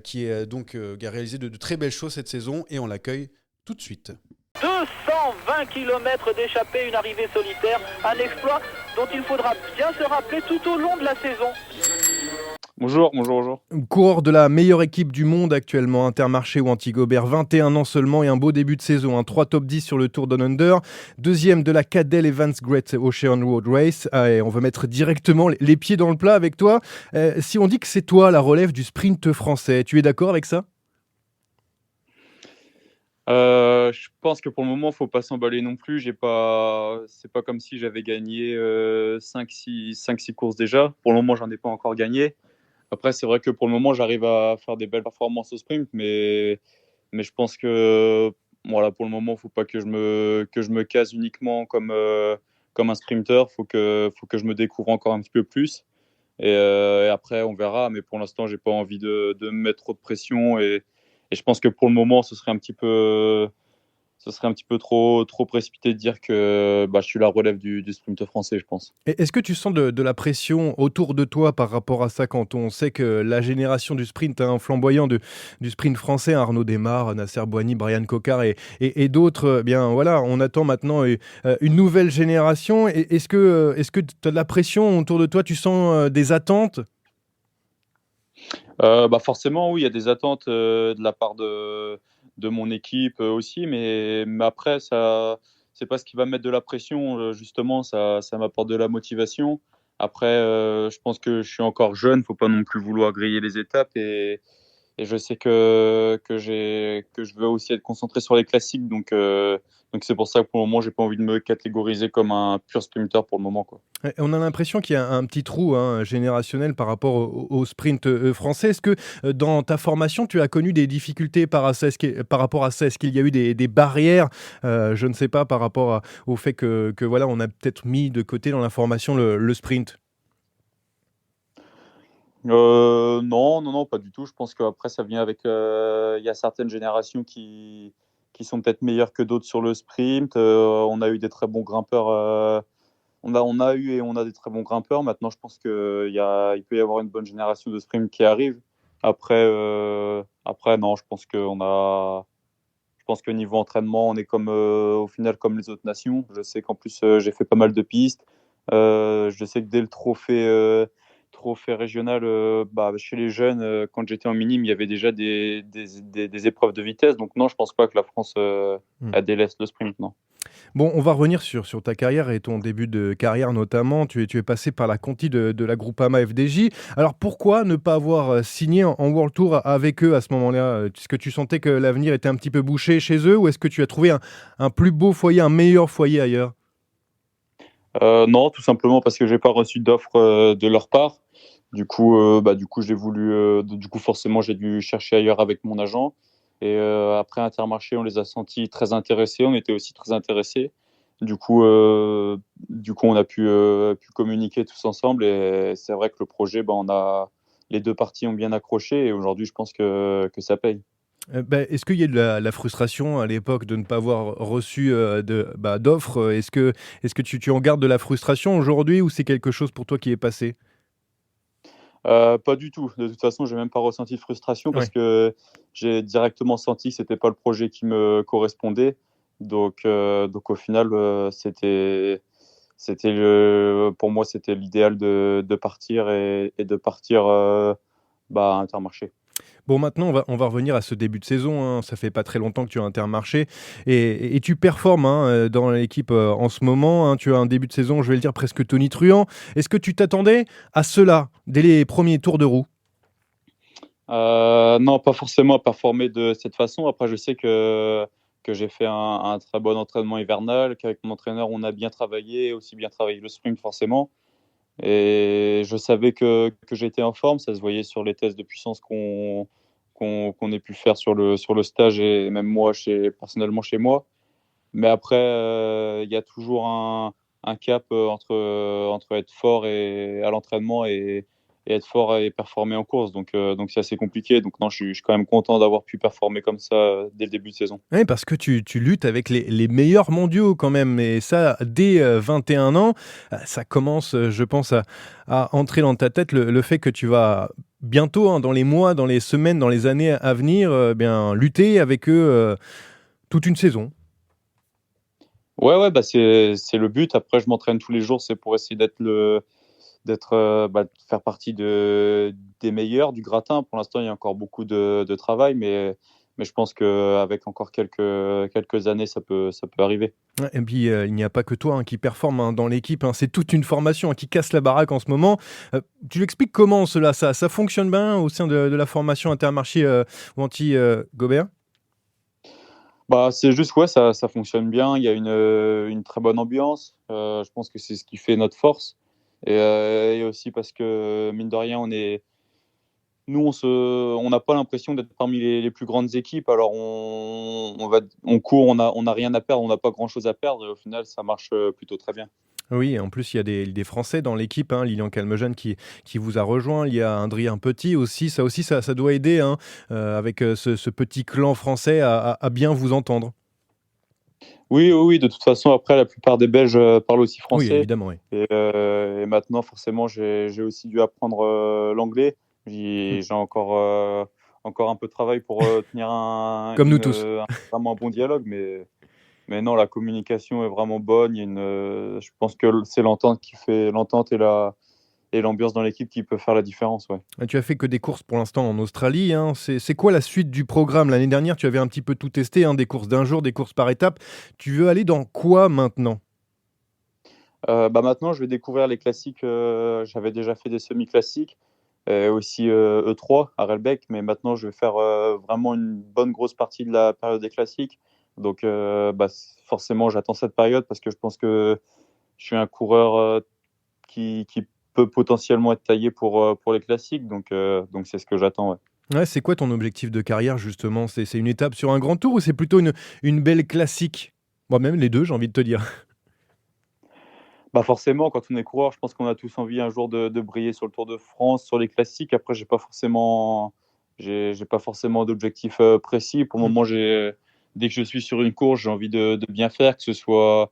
A: qui a réalisé de très belles choses cette saison et on l'accueille tout de suite.
F: 220 km d'échappée, une arrivée solitaire, un exploit dont il faudra bien se rappeler tout au long de la saison.
C: Bonjour.
G: Coureur de la meilleure équipe du monde actuellement, Intermarché Wanty Gobert, 21 ans seulement et un beau début de saison, 3 top 10 sur le Tour Down Under, deuxième de la Cadel Evans Great Ocean Road Race, et on va mettre directement les pieds dans le plat avec toi. Si on dit que c'est toi la relève du sprint français, tu es d'accord avec ça ?
H: Je pense que pour le moment, faut pas s'emballer non plus. C'est pas comme si j'avais gagné 5-6 courses déjà. Pour le moment, j'en ai pas encore gagné. Après, c'est vrai que pour le moment, j'arrive à faire des belles performances au sprint, mais je pense que voilà, pour le moment, faut pas que je me case uniquement comme un sprinter. Faut que je me découvre encore un petit peu plus. Et après, on verra. Mais pour l'instant, j'ai pas envie de me mettre trop de pression et je pense que pour le moment, ce serait un petit peu trop précipité de dire que je suis la relève du sprint français, je pense.
G: Et est-ce que tu sens de la pression autour de toi par rapport à ça quand on sait que la génération du sprint flamboyant du sprint français, Arnaud Démare, Nasser Boigny, Brian Cocard et d'autres, bien voilà, on attend maintenant une nouvelle génération. Est-ce que tu as de la pression autour de toi? Tu sens des attentes?
H: Forcément, oui, il y a des attentes de la part de mon équipe aussi, mais après, ça, c'est pas ce qui va mettre de la pression. Justement, ça m'apporte de la motivation. Après, je pense que je suis encore jeune, faut pas non plus vouloir griller les étapes et je sais que je veux aussi être concentré sur les classiques, donc c'est pour ça que pour le moment, j'ai pas envie de me catégoriser comme un pur sprinter pour le moment, quoi.
G: Ouais, on a l'impression qu'il y a un petit trou générationnel par rapport au sprint français. Est-ce que dans ta formation, tu as connu des difficultés par rapport à ça? Est-ce qu'il y a eu des barrières, je ne sais pas, par rapport au fait que voilà, on a peut-être mis de côté dans la formation le sprint?
H: Non, pas du tout. Je pense qu'après, ça vient avec. Il y a certaines générations qui sont peut-être meilleures que d'autres sur le sprint. On a eu des très bons grimpeurs. On a eu et on a des très bons grimpeurs. Maintenant, je pense il peut y avoir une bonne génération de sprint qui arrive. Après, non, je pense qu'au niveau entraînement, on est au final comme les autres nations. Je sais qu'en plus, j'ai fait pas mal de pistes. Je sais que dès le trophée régional chez les jeunes, quand j'étais en minime, il y avait déjà des épreuves de vitesse. Donc non, je pense pas que la France elle délaisse le sprint, non.
G: Bon, on va revenir sur ta carrière et ton début de carrière notamment. Tu es passé par la Conti de la Groupama FDJ. Alors pourquoi ne pas avoir signé en World Tour avec eux à ce moment-là? Est-ce que tu sentais que l'avenir était un petit peu bouché chez eux ou est-ce que tu as trouvé un plus beau foyer, un meilleur foyer ailleurs?
H: Non, tout simplement parce que j'ai pas reçu d'offre de leur part. Du coup, j'ai voulu. Du coup, forcément, j'ai dû chercher ailleurs avec mon agent. Et après Intermarché, on les a sentis très intéressés. On était aussi très intéressés. Du coup, on a pu communiquer tous ensemble. Et c'est vrai que le projet, les deux parties ont bien accroché. Et aujourd'hui, je pense que ça paye.
G: Est-ce qu'il y a de la frustration à l'époque de ne pas avoir reçu d'offres? Est-ce que tu en gardes de la frustration aujourd'hui ou c'est quelque chose pour toi qui est passé?
H: Pas du tout. De toute façon, j'ai même pas ressenti de frustration parce que j'ai directement senti que c'était pas le projet qui me correspondait. Donc au final, pour moi, c'était l'idéal de partir et de partir à Intermarché.
G: Bon, maintenant, on va revenir à ce début de saison, hein. Ça fait pas très longtemps que tu as Intermarché et tu performes dans l'équipe en ce moment, hein. Tu as un début de saison, je vais le dire, presque tonitruant. Est-ce que tu t'attendais à cela dès les premiers tours de roue?
H: Non, pas forcément à performer de cette façon. Après, je sais que j'ai fait un très bon entraînement hivernal, qu'avec mon entraîneur, on a bien travaillé, aussi bien travaillé le sprint forcément. Et je savais que j'étais en forme, ça se voyait sur les tests de puissance qu'on ait pu faire sur le stage et même moi, personnellement chez moi. Mais après, il y a toujours un cap entre être fort et, à l'entraînement et être fort et performer en course. Donc c'est assez compliqué. Donc non, je suis quand même content d'avoir pu performer comme ça dès le début de saison.
G: Oui, parce que tu luttes avec les meilleurs mondiaux quand même, et ça, dès 21 ans, ça commence, je pense, à entrer dans ta tête le fait que tu vas bientôt, hein, dans les mois, dans les semaines, dans les années à venir, bien lutter avec eux toute une saison.
H: Ouais, bah c'est le but. Après, je m'entraîne tous les jours, c'est pour essayer de faire partie des meilleurs du gratin. Pour l'instant, il y a encore beaucoup de travail, mais je pense qu'avec encore quelques années, ça peut arriver.
G: Ouais, et puis, il n'y a pas que toi, hein, qui performe, hein, dans l'équipe, hein. C'est toute une formation, hein, qui casse la baraque en ce moment. Tu expliques comment cela, ça fonctionne bien au sein de la formation Intermarché Wanty-Gobert?
H: Bah, c'est juste, ouais, ça fonctionne bien. Il y a une très bonne ambiance. Je pense que c'est ce qui fait notre force. Et aussi parce que, mine de rien, nous, on n'a pas l'impression d'être parmi les plus grandes équipes. Alors, on court, on n'a rien à perdre, on n'a pas grand-chose à perdre. Et au final, ça marche plutôt très bien.
G: Oui, en plus, il y a des Français dans l'équipe, hein. Lilian Calmejane qui vous a rejoint. Il y a Adrien Petit aussi. Ça doit aider, hein, avec ce petit clan français à bien vous entendre.
H: Oui. De toute façon, après, la plupart des Belges parlent aussi
G: Oui,
H: français.
G: évidemment, oui.
H: Et maintenant, forcément, j'ai aussi dû apprendre l'anglais. J'ai encore un peu de travail pour tenir
G: Comme nous tous.
H: vraiment un bon dialogue. Mais non, la communication est vraiment bonne. Je pense que c'est l'entente et l'ambiance dans l'équipe qui peut faire la différence. Ouais.
G: Tu as fait que des courses pour l'instant en Australie, hein. C'est quoi la suite du programme? L'année dernière, tu avais un petit peu tout testé, hein, des courses d'un jour, des courses par étape. Tu veux aller dans quoi maintenant?
H: Maintenant, je vais découvrir les classiques. J'avais déjà fait des semi-classiques, aussi E3 à Relbec, mais maintenant, je vais faire vraiment une bonne grosse partie de la période des classiques. Donc, forcément, j'attends cette période parce que je pense que je suis un coureur qui peut potentiellement être taillé pour les classiques. Donc c'est ce que j'attends. Ouais.
G: Ouais, c'est quoi ton objectif de carrière justement? C'est une étape sur un grand tour ou c'est plutôt une belle classique? Bon, même les deux, j'ai envie de te dire.
H: Bah forcément, quand on est coureur, je pense qu'on a tous envie un jour de briller sur le Tour de France, sur les classiques. Après, j'ai pas forcément d'objectif précis. Pour le moment, dès que je suis sur une course, j'ai envie de bien faire, que ce soit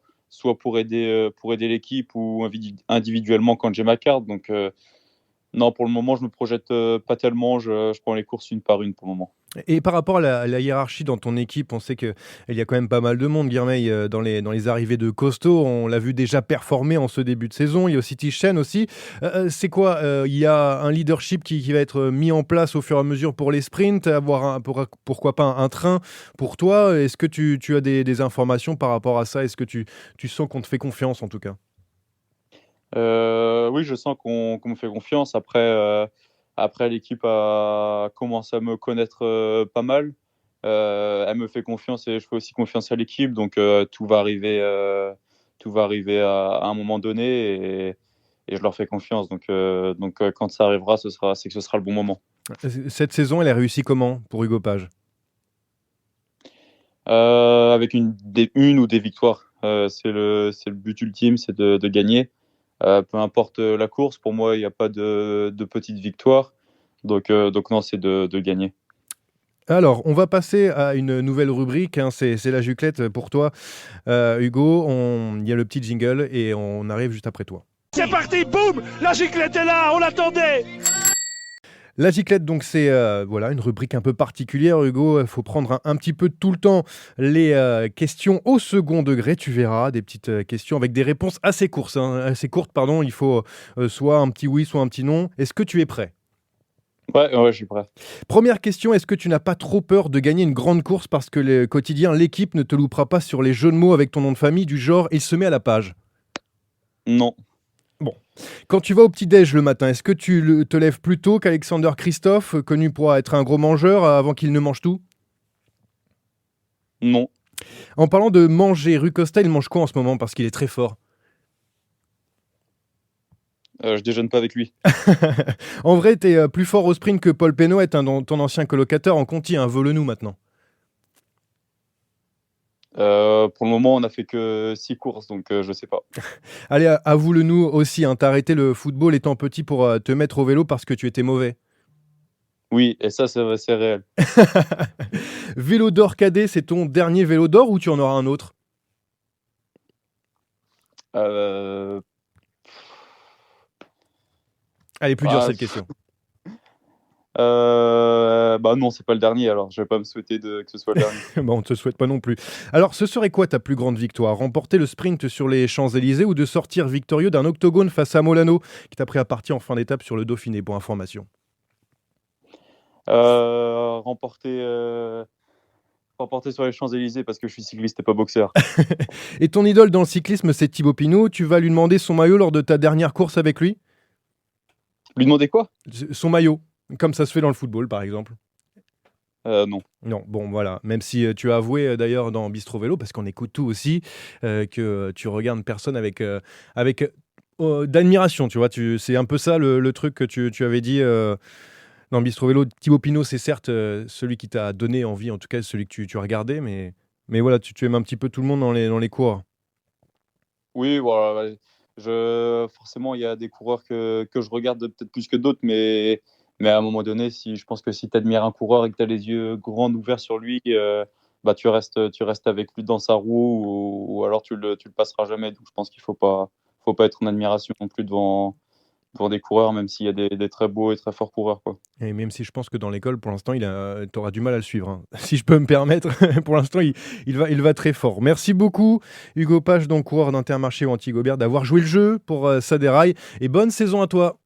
H: pour aider l'équipe ou individuellement quand j'ai ma carte. Donc non, pour le moment, je me projette pas tellement. Je prends les courses une par une pour le moment.
G: Et par rapport à la hiérarchie dans ton équipe, on sait qu'il y a quand même pas mal de monde, Guirmeil, dans les arrivées de costaud. On l'a vu déjà performer en ce début de saison. Il y a aussi Tichen aussi. C'est quoi? Il y a un leadership qui va être mis en place au fur et à mesure pour les sprints, avoir pourquoi pas un train pour toi. Est-ce que tu as des informations par rapport à ça? Est-ce que tu sens qu'on te fait confiance en tout cas?
H: Oui, je sens qu'on me fait confiance. Après, l'équipe a commencé à me connaître pas mal. Elle me fait confiance et je fais aussi confiance à l'équipe. Donc, tout va arriver à un moment donné et je leur fais confiance. Donc, quand ça arrivera, c'est que ce sera le bon moment.
G: Cette saison, elle est réussie comment pour Hugo Page?
H: Avec une ou des victoires. C'est le but ultime, c'est de gagner. Peu importe la course, pour moi, il n'y a pas de petite victoire. Donc non, c'est de gagner.
G: Alors, on va passer à une nouvelle rubrique, hein, c'est la Juclette pour toi, Hugo. Il y a le petit jingle et on arrive juste après toi.
D: C'est parti, boum, la giclette est là, on l'attendait.
G: La giclette, donc c'est voilà, une rubrique un peu particulière, Hugo. Il faut prendre un petit peu tout le temps les questions au second degré. Tu verras des petites questions avec des réponses assez courtes. Il faut soit un petit oui, soit un petit non. Est-ce que tu es prêt?
H: Ouais, je suis prêt.
G: Première question, est-ce que tu n'as pas trop peur de gagner une grande course parce que le quotidien L'équipe ne te loupera pas sur les jeux de mots avec ton nom de famille du genre il se met à la page?
H: Non.
G: Quand tu vas au petit-déj le matin, est-ce que te lèves plus tôt qu'Alexander Christophe, connu pour être un gros mangeur avant qu'il ne mange tout?
H: Non.
G: En parlant de manger, Rui Costa, il mange quoi en ce moment parce qu'il est très fort?
H: Je déjeune pas avec lui.
G: En vrai, t'es plus fort au sprint que Paul Pénoët, ton ancien colocataire en Conti, vole-nous maintenant.
H: Pour le moment, on a fait que 6 courses, donc je sais pas.
G: Allez, avoue-le-nous aussi, t'as arrêté le football étant petit pour te mettre au vélo parce que tu étais mauvais.
H: Oui, et ça, c'est réel.
G: Vélo d'or cadet, c'est ton dernier vélo d'or ou tu en auras un autre?
H: Euh,
G: Elle est plus dure
H: Ah,
G: cette question.
H: Bah non, c'est pas le dernier, alors je vais pas me souhaiter que ce soit le dernier.
G: Bon, on ne te souhaite pas non plus. Alors, ce serait quoi ta plus grande victoire? Remporter le sprint sur les Champs-Élysées ou de sortir victorieux d'un octogone face à Molano, qui t'a pris à partie en fin d'étape sur le Dauphiné, pour information?
H: Remporter sur les Champs-Élysées parce que je suis cycliste et pas boxeur.
G: Et ton idole dans le cyclisme, c'est Thibaut Pinot. Tu vas lui demander son maillot lors de ta dernière course avec lui?
H: Lui demander quoi?
G: Son maillot, comme ça se fait dans le football, par exemple.
H: Non.
G: Non, bon voilà, même si tu as avoué d'ailleurs dans Bistro Vélo, parce qu'on écoute tout aussi, que tu regardes personne avec d'admiration, tu vois, c'est un peu ça le truc que tu avais dit dans Bistro Vélo. Thibaut Pinot, c'est certes celui qui t'a donné envie, en tout cas celui que tu as regardé, mais voilà, tu aimes un petit peu tout le monde dans les coureurs.
H: Oui, voilà. Forcément, il y a des coureurs que je regarde peut-être plus que d'autres, mais à un moment donné, je pense que si tu admires un coureur et que tu as les yeux grands ouverts sur lui, bah, tu restes avec lui dans sa roue ou alors tu le passeras jamais. Donc je pense qu'il faut pas être en admiration non plus devant des coureurs, même s'il y a des très beaux et très forts coureurs, quoi.
G: Et même si je pense que dans l'école, pour l'instant, tu auras du mal à le suivre. Si je peux me permettre, pour l'instant, il va très fort. Merci beaucoup, Hugo Page, donc coureur d'Intermarché ou Antigobert, d'avoir joué le jeu pour Saderail. Et bonne saison à toi.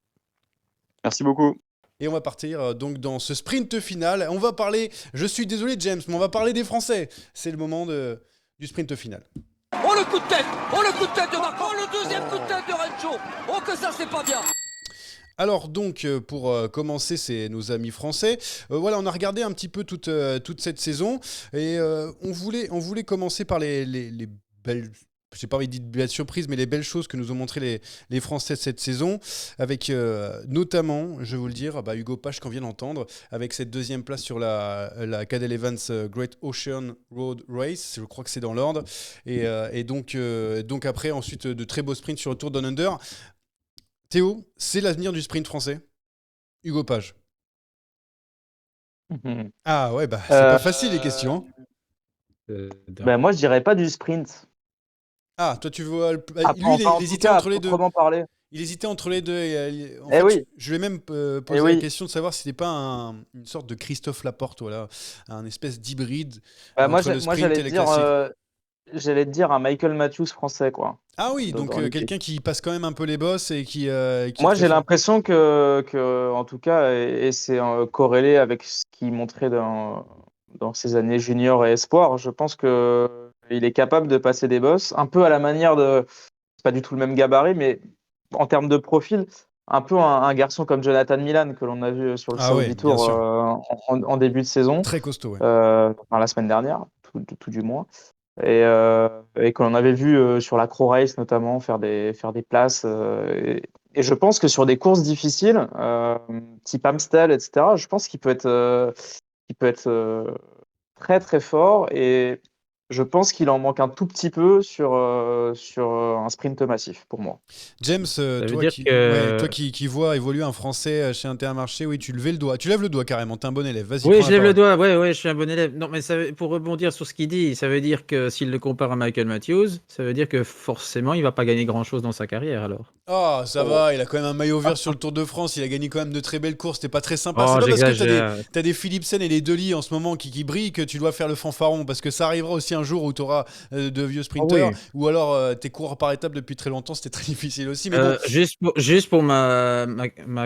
H: Merci beaucoup.
A: Et on va partir donc dans ce sprint final. On va parler, je suis désolé James, mais on va parler des Français. C'est le moment du sprint final.
E: Oh le coup de tête! Oh le coup de tête de Marco! Oh le deuxième coup de tête de Rencho! Oh que ça c'est pas bien!
A: Alors donc, pour commencer, c'est nos amis français. Voilà, on a regardé un petit peu toute cette saison et on voulait commencer par les belles... J'ai pas envie de dire belles surprises, mais les belles choses que nous ont montré les Français cette saison, avec notamment, je vais vous le dire, Hugo Page qu'on vient d'entendre, avec cette deuxième place sur la Cadel Evans Great Ocean Road Race, je crois que c'est dans l'ordre, et donc après, ensuite, de très beaux sprints sur le Tour Down Under. Théo, c'est l'avenir du sprint français? Hugo Page. Ah ouais, c'est pas facile les questions.
C: Moi, je dirais pas du sprint.
A: Ah, toi tu vois... Lui,
C: Enfin,
A: il hésitait entre les deux.
C: Comment parler?
A: Il hésitait entre les deux. En
C: Eh
A: fait,
C: oui.
A: je vais même poser la question de savoir si c'était pas une sorte de Christophe Laporte, voilà, un espèce d'hybride entre le sprint et les classiques.
C: J'allais te dire un Michael Matthews français, quoi.
A: Ah oui, donc quelqu'un qui passe quand même un peu les bosses et qui
C: Moi, j'ai l'impression que, en tout cas, et c'est corrélé avec ce qu'il montrait dans ses années juniors et espoir, je pense que il est capable de passer des bosses, un peu à la manière de, c'est pas du tout le même gabarit, mais en termes de profil, un peu un garçon comme Jonathan Milan que l'on a vu sur le Saudi Tour en début de saison.
A: Très costaud, ouais.
C: La semaine dernière, tout du moins. Et que l'on avait vu sur la Crow Race notamment faire des places. Et je pense que sur des courses difficiles, type Amstel, etc., je pense qu'il peut être très très fort. Et je pense qu'il en manque un tout petit peu sur un sprint massif pour moi.
A: James, toi qui vois évoluer un Français chez Intermarché, oui, tu lèves le doigt carrément, t'es un bon élève, vas-y.
B: Oui, je lève le doigt, ouais, je suis un bon élève. Non, mais pour rebondir sur ce qu'il dit, ça veut dire que s'il le compare à Michael Matthews, ça veut dire que forcément, il va pas gagner grand-chose dans sa carrière alors.
A: Ah, ça va, il a quand même un maillot vert sur le Tour de France, il a gagné quand même de très belles courses, c'était pas très sympa.
B: Oh,
A: C'est pas parce que
B: j'exagère.
A: t'as des Philipsen et des Deli en ce moment qui brillent que tu dois faire le fanfaron, parce que ça arrivera aussi un jour où tu auras de vieux
B: Ah
A: sprinteurs,
B: oui.
A: ou alors tes coureurs par étapes depuis très longtemps, c'était très difficile aussi, mais bon,
B: Juste pour ma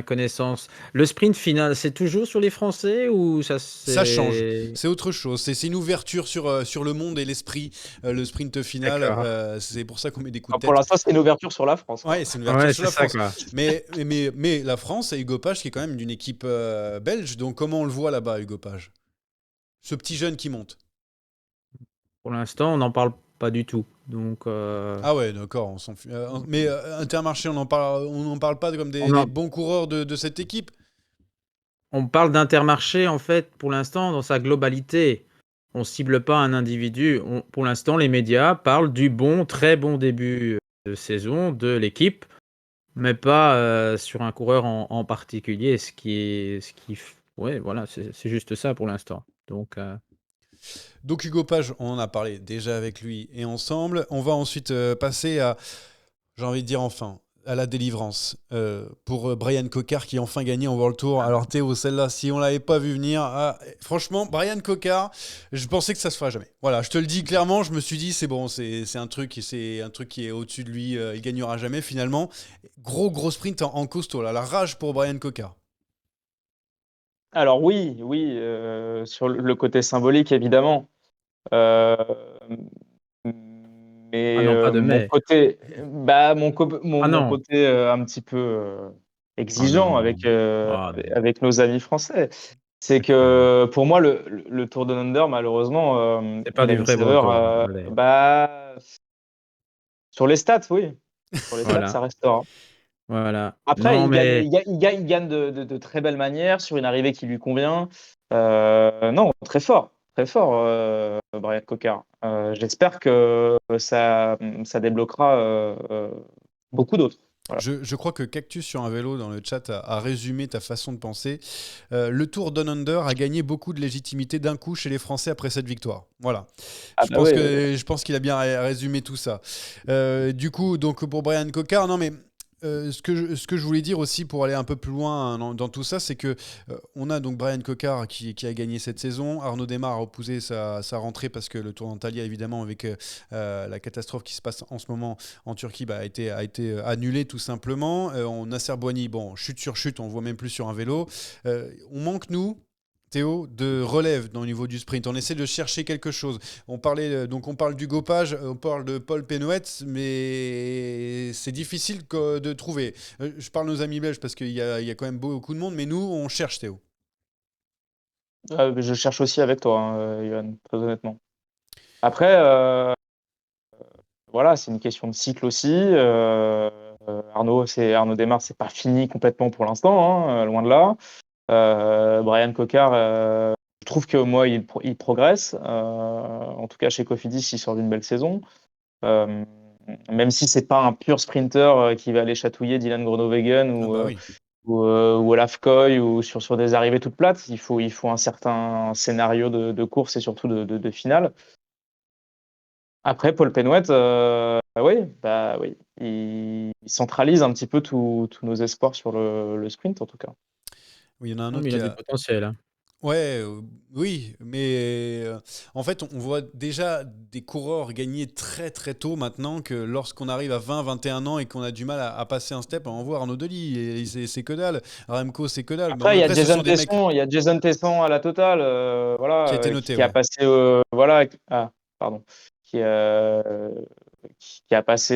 B: connaissance, le sprint final, c'est toujours sur les Français ou ça
A: ça change.
B: c'est...
A: C'est autre chose, c'est une ouverture sur le monde et l'esprit, le sprint final,
B: D'accord.
A: c'est pour ça qu'on met des coups
C: Enfin,
A: de
C: pour
A: tête.
C: l'instant, c'est une ouverture sur la France, quoi.
A: Ouais, c'est une ouverture
B: Ouais,
A: sur
B: c'est
A: la
B: ça,
A: France.
B: quoi.
A: Mais la France et Hugo Page, qui est quand même d'une équipe belge, donc comment on le voit là-bas, Hugo Page? Ce petit jeune qui monte.
B: Pour l'instant, on n'en parle pas du tout. Donc,
A: Ah ouais, d'accord, on s'en fout. Mais Intermarché, on n'en parle pas comme
B: on
A: des
B: en
A: bons coureurs de cette équipe.
B: on parle d'Intermarché, en fait, pour l'instant, dans sa globalité. On cible pas un individu. Pour l'instant, les médias parlent du très bon début de saison de l'équipe, mais pas sur un coureur en particulier. Ouais, voilà, c'est juste ça pour l'instant. Donc,
A: Donc Hugo Page, on en a parlé déjà avec lui et ensemble. On va ensuite passer à, j'ai envie de dire enfin, à la délivrance pour Brian Cocard qui a enfin gagné en World Tour. Alors Théo, celle-là, si on l'avait pas vu venir, franchement, Brian Cocard, je pensais que ça se fera jamais. Voilà, je te le dis clairement, je me suis dit c'est bon, c'est un truc qui est au-dessus de lui, il gagnera jamais finalement. Gros sprint en costaud, là, la rage pour Brian Cocard.
C: Alors oui, sur le côté symbolique, évidemment. Euh,
B: ah
C: mais
B: non, pas de
C: mon
B: mais.
C: côté,
B: Ah
C: mon
B: non,
C: côté un petit peu
B: ah
C: exigeant
B: non, ah non.
C: avec nos amis français, c'est que pour moi, le Tour de Under, malheureusement,
B: C'est pas
C: il a
B: du
C: une
B: vrai World
C: saveur.
B: Tour. Allez,
C: Sur les stats, oui. Sur les stats,
B: voilà,
C: ça restera.
B: voilà.
C: Après,
B: Non, mais
C: il gagne de très belle manière sur une arrivée qui lui convient. Non, très fort, Brian Cocard. J'espère que ça débloquera beaucoup d'autres. Voilà.
A: Je crois que Cactus sur un vélo dans le chat a résumé ta façon de penser. Le Tour Down Under a gagné beaucoup de légitimité d'un coup chez les Français après cette victoire. Voilà.
C: Ah bah ouais, ouais.
A: Je pense qu'il a bien résumé tout ça. Du coup, donc pour Brian Cocard, non mais ce que je voulais dire aussi pour aller un peu plus loin dans tout ça, c'est que on a donc Brian Cocard qui a gagné cette saison. Arnaud Démare a repoussé sa rentrée parce que le Tour d'Antalya, évidemment, avec la catastrophe qui se passe en ce moment en Turquie, a été annulé tout simplement. Nasser Boigny, bon, chute sur chute, on ne voit même plus sur un vélo. On manque, nous, Théo, de relève au niveau du sprint. On essaie de chercher quelque chose. On parle d'Hugo Page, on parle de Paul Penouet, mais c'est difficile de trouver. Je parle de nos amis belges parce qu'il y a quand même beaucoup de monde, mais nous, on cherche, Théo.
C: Je cherche aussi avec toi, hein, Johan, très honnêtement. Après, voilà, c'est une question de cycle aussi. Arnaud Démare, c'est pas fini complètement pour l'instant, hein, loin de là. Brian Cocard, je trouve que moi, il progresse. En tout cas, chez Cofidis, il sort d'une belle saison. Même si c'est pas un pur sprinter qui va aller chatouiller Dylan Groenewegen
A: Oui.
C: ou Olaf Koy ou sur des arrivées toutes plates, il faut un certain scénario de course et surtout de finale. Après, Paul Penouet, oui, il centralise un petit peu tous nos espoirs sur le sprint, en tout cas.
A: Oui, il y en a un
B: non,
A: autre
B: mais il
A: qui
B: a du
A: a...
B: potentiel, hein.
A: Ouais, oui, mais en fait, on voit déjà des coureurs gagner très très tôt maintenant que lorsqu'on arrive à 20-21 ans et qu'on a du mal à passer un step, on voit Arnaud Delis, et c'est que dalle, Remco c'est que dalle.
C: Après, il y a
A: Après, ce sont des mecs
C: Jason Tesson à la totale,
A: qui a été noté,
C: qui a
A: ouais.
C: passé, pardon, qui a passé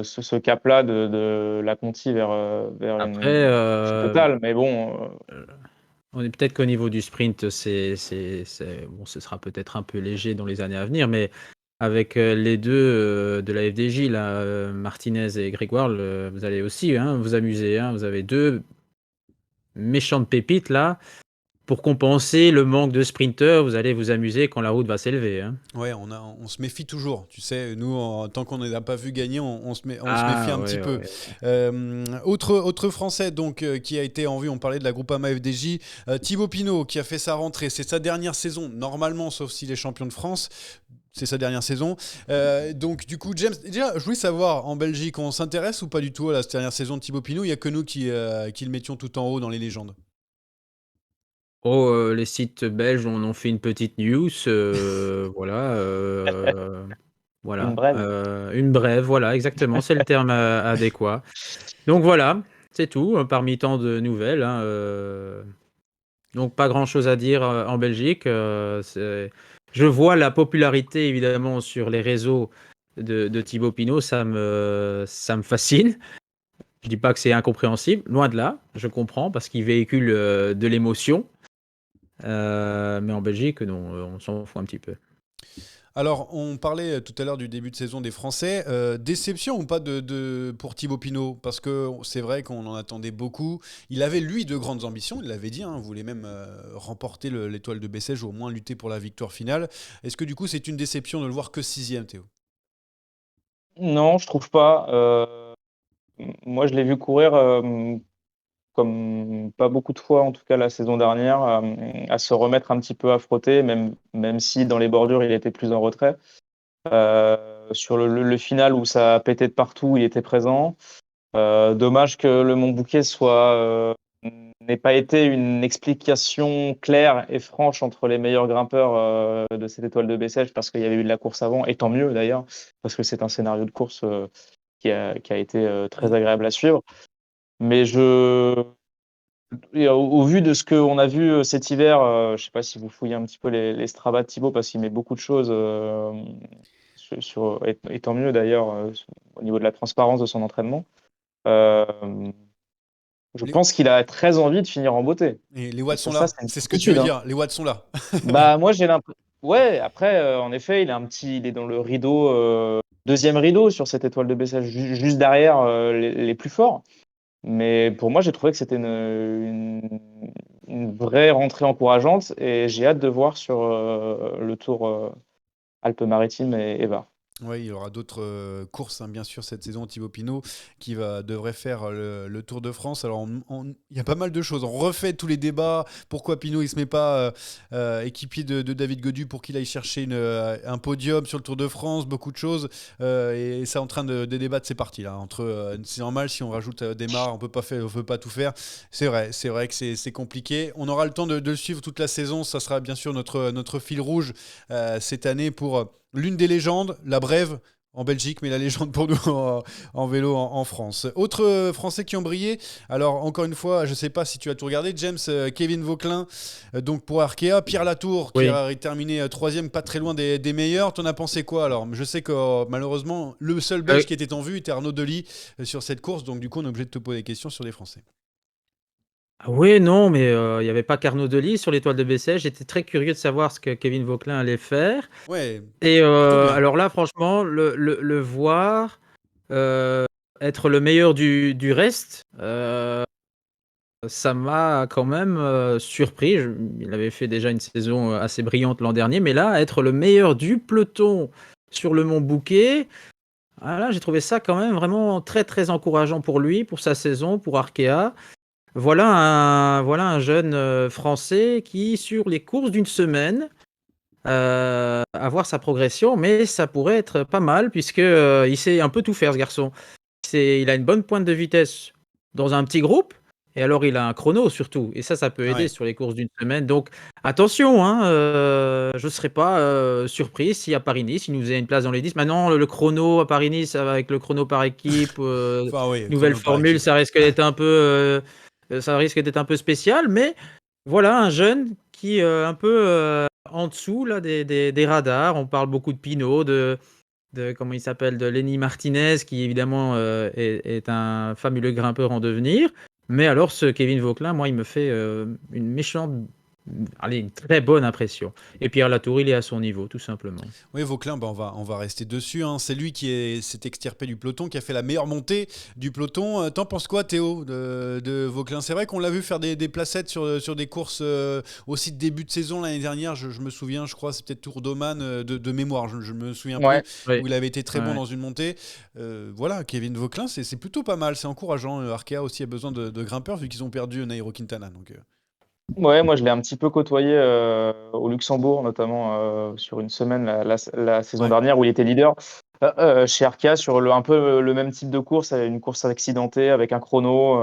C: ce cap-là de la Conti vers
B: Après,
C: une totale. Mais bon,
B: on est peut-être qu'au niveau du sprint, bon, ce sera peut-être un peu léger dans les années à venir, mais avec les deux de la FDJ, là, Martinez et Grégoire, vous allez aussi vous amuser, hein. Vous avez deux méchantes pépites là. Pour compenser le manque de sprinteurs, vous allez vous amuser quand la route va s'élever, hein.
A: Ouais, on se méfie toujours. Tu sais, nous, tant qu'on n'a pas vu gagner, on se méfie
B: Ah
A: un petit
B: ouais,
A: peu.
B: ouais.
A: Autre Français donc qui a été en vue, on parlait de la Groupama FDJ, Thibaut Pinot qui a fait sa rentrée. C'est sa dernière saison, normalement, sauf s'il est champion de France. c'est sa dernière saison. Donc du coup, James, déjà, je voulais savoir, en Belgique, on s'intéresse ou pas du tout à la dernière saison de Thibaut Pinot? Il n'y a que nous qui le mettions tout en haut dans les légendes.
B: Oh, les sites belges en ont fait une petite news,
C: Une brève.
B: une brève, voilà, exactement, c'est le terme adéquat. Donc voilà, c'est tout, parmi tant de nouvelles, hein, donc pas grand-chose à dire en Belgique. Je vois la popularité évidemment sur les réseaux de Thibaut Pinot, ça me fascine. Je dis pas que c'est incompréhensible, loin de là, je comprends parce qu'il véhicule de l'émotion. Mais en Belgique, non, on s'en fout un petit peu.
A: Alors, on parlait tout à l'heure du début de saison des Français. Déception ou pas pour Thibaut Pinot? Parce que c'est vrai qu'on en attendait beaucoup. Il avait, lui, de grandes ambitions. Il l'avait dit, hein, voulait même remporter l'étoile de Bessèges ou au moins lutter pour la victoire finale. Est-ce que du coup, c'est une déception de le voir que 6e, Théo?
C: Non, je trouve pas. Moi, je l'ai vu courir comme pas beaucoup de fois, en tout cas la saison dernière, à se remettre un petit peu à frotter, même si dans les bordures, il était plus en retrait. Sur le final où ça a pété de partout, il était présent. Dommage que le Mont-Bouquet n'ait pas été une explication claire et franche entre les meilleurs grimpeurs de cette étoile de Bessèges, parce qu'il y avait eu de la course avant, et tant mieux d'ailleurs, parce que c'est un scénario de course qui a été très agréable à suivre. Mais au vu de ce qu'on a vu cet hiver, je ne sais pas si vous fouillez un petit peu les Strava de Thibaut, parce qu'il met beaucoup de choses et tant mieux d'ailleurs au niveau de la transparence de son entraînement. Je
A: Les-
C: pense qu'il a très envie de finir en beauté.
A: Et les watts
C: Et
A: sont
C: ça,
A: là.
C: c'est une
A: C'est ce que tu veux
C: certitude, hein.
A: dire. Les watts sont là.
C: Bah, moi, j'ai l'impression. Ouais, après, en effet, il est dans le rideau, deuxième rideau sur cette étoile de Bessèges, juste derrière les plus forts. Mais pour moi, j'ai trouvé que c'était une vraie rentrée encourageante et j'ai hâte de voir sur le Tour Alpes-Maritimes et Var.
A: Oui, il y aura d'autres courses, hein, bien sûr, cette saison. Thibaut Pinot qui devrait faire le Tour de France. Alors, il y a pas mal de choses. On refait tous les débats. Pourquoi Pinot il se met pas équipier de David Gaudu pour qu'il aille chercher un podium sur le Tour de France? Beaucoup de choses. Et c'est en train de débattre. C'est parti là. C'est normal si on rajoute des mares, on peut pas tout faire. C'est vrai que c'est compliqué. On aura le temps de le suivre toute la saison. Ça sera bien sûr notre fil rouge cette année pour l'une des légendes, la Brève en Belgique, mais la légende pour nous en vélo en France. Autres Français qui ont brillé, alors encore une fois, je ne sais pas si tu as tout regardé, James, Kevin Vauquelin, donc pour Arkea, Pierre Latour qui
B: Oui.
A: a terminé 3e, pas très loin des meilleurs. T'en as pensé quoi alors? Je sais que malheureusement, le seul Belge qui était en vue était Arnaud Delis sur cette course, donc du coup on est obligé de te poser des questions sur les Français.
B: Ah oui, non, mais il n'y avait pas qu'Arnaud Delis sur l'étoile de Bessèges. J'étais très curieux de savoir ce que Kevin Vauquelin allait faire.
A: Ouais,
B: Et
A: plutôt bien.
B: alors là, franchement, le voir être le meilleur du reste, ça m'a quand même surpris. Il avait fait déjà une saison assez brillante l'an dernier, mais là, être le meilleur du peloton sur le Mont Bouquet, ah là, j'ai trouvé ça quand même vraiment très très encourageant pour lui, pour sa saison, pour Arkea. Voilà un jeune Français qui, sur les courses d'une semaine, avoir sa progression, mais ça pourrait être pas mal puisque il sait un peu tout faire, ce garçon. Il a une bonne pointe de vitesse dans un petit groupe, et alors il a un chrono surtout, et ça peut aider
A: Ouais.
B: sur les courses d'une semaine. Donc attention, hein, je ne serais pas surpris si à Paris-Nice, il nous faisait une place dans les 10. Maintenant, le chrono à Paris-Nice, avec le chrono par équipe,
A: Enfin oui,
B: nouvelle
A: chrono par
B: formule,
A: équipe.
B: ça risque d'être un peu spécial, mais voilà un jeune qui un peu en dessous là, des radars. On parle beaucoup de Pinot, de comment il s'appelle, de Lenny Martinez, qui évidemment est un fabuleux grimpeur en devenir. Mais alors ce Kevin Vauquelin, moi, il me fait une très bonne impression. Et Pierre Latour, il est à son niveau, tout simplement.
A: Oui, Vauquelin, on va rester dessus, hein. C'est lui qui s'est extirpé du peloton, qui a fait la meilleure montée du peloton. T'en penses quoi, Théo, de Vauquelin? C'est vrai qu'on l'a vu faire des placettes sur des courses aussi de début de saison l'année dernière. Je me souviens, je crois, c'est peut-être Tour d'Oman de mémoire, je me souviens
C: Ouais.
A: plus,
B: Oui.
A: où il avait été très bon
B: Ouais.
A: dans une montée. Voilà, Kevin Vauquelin, c'est plutôt pas mal, c'est encourageant. Arkea aussi a besoin de grimpeurs, vu qu'ils ont perdu Nairo Quintana. Donc,
C: Ouais, moi je l'ai un petit peu côtoyé au Luxembourg, notamment sur une semaine la saison
A: Ouais.
C: dernière où il était leader. Chez Arkea, sur un peu le même type de course, une course accidentée avec un chrono,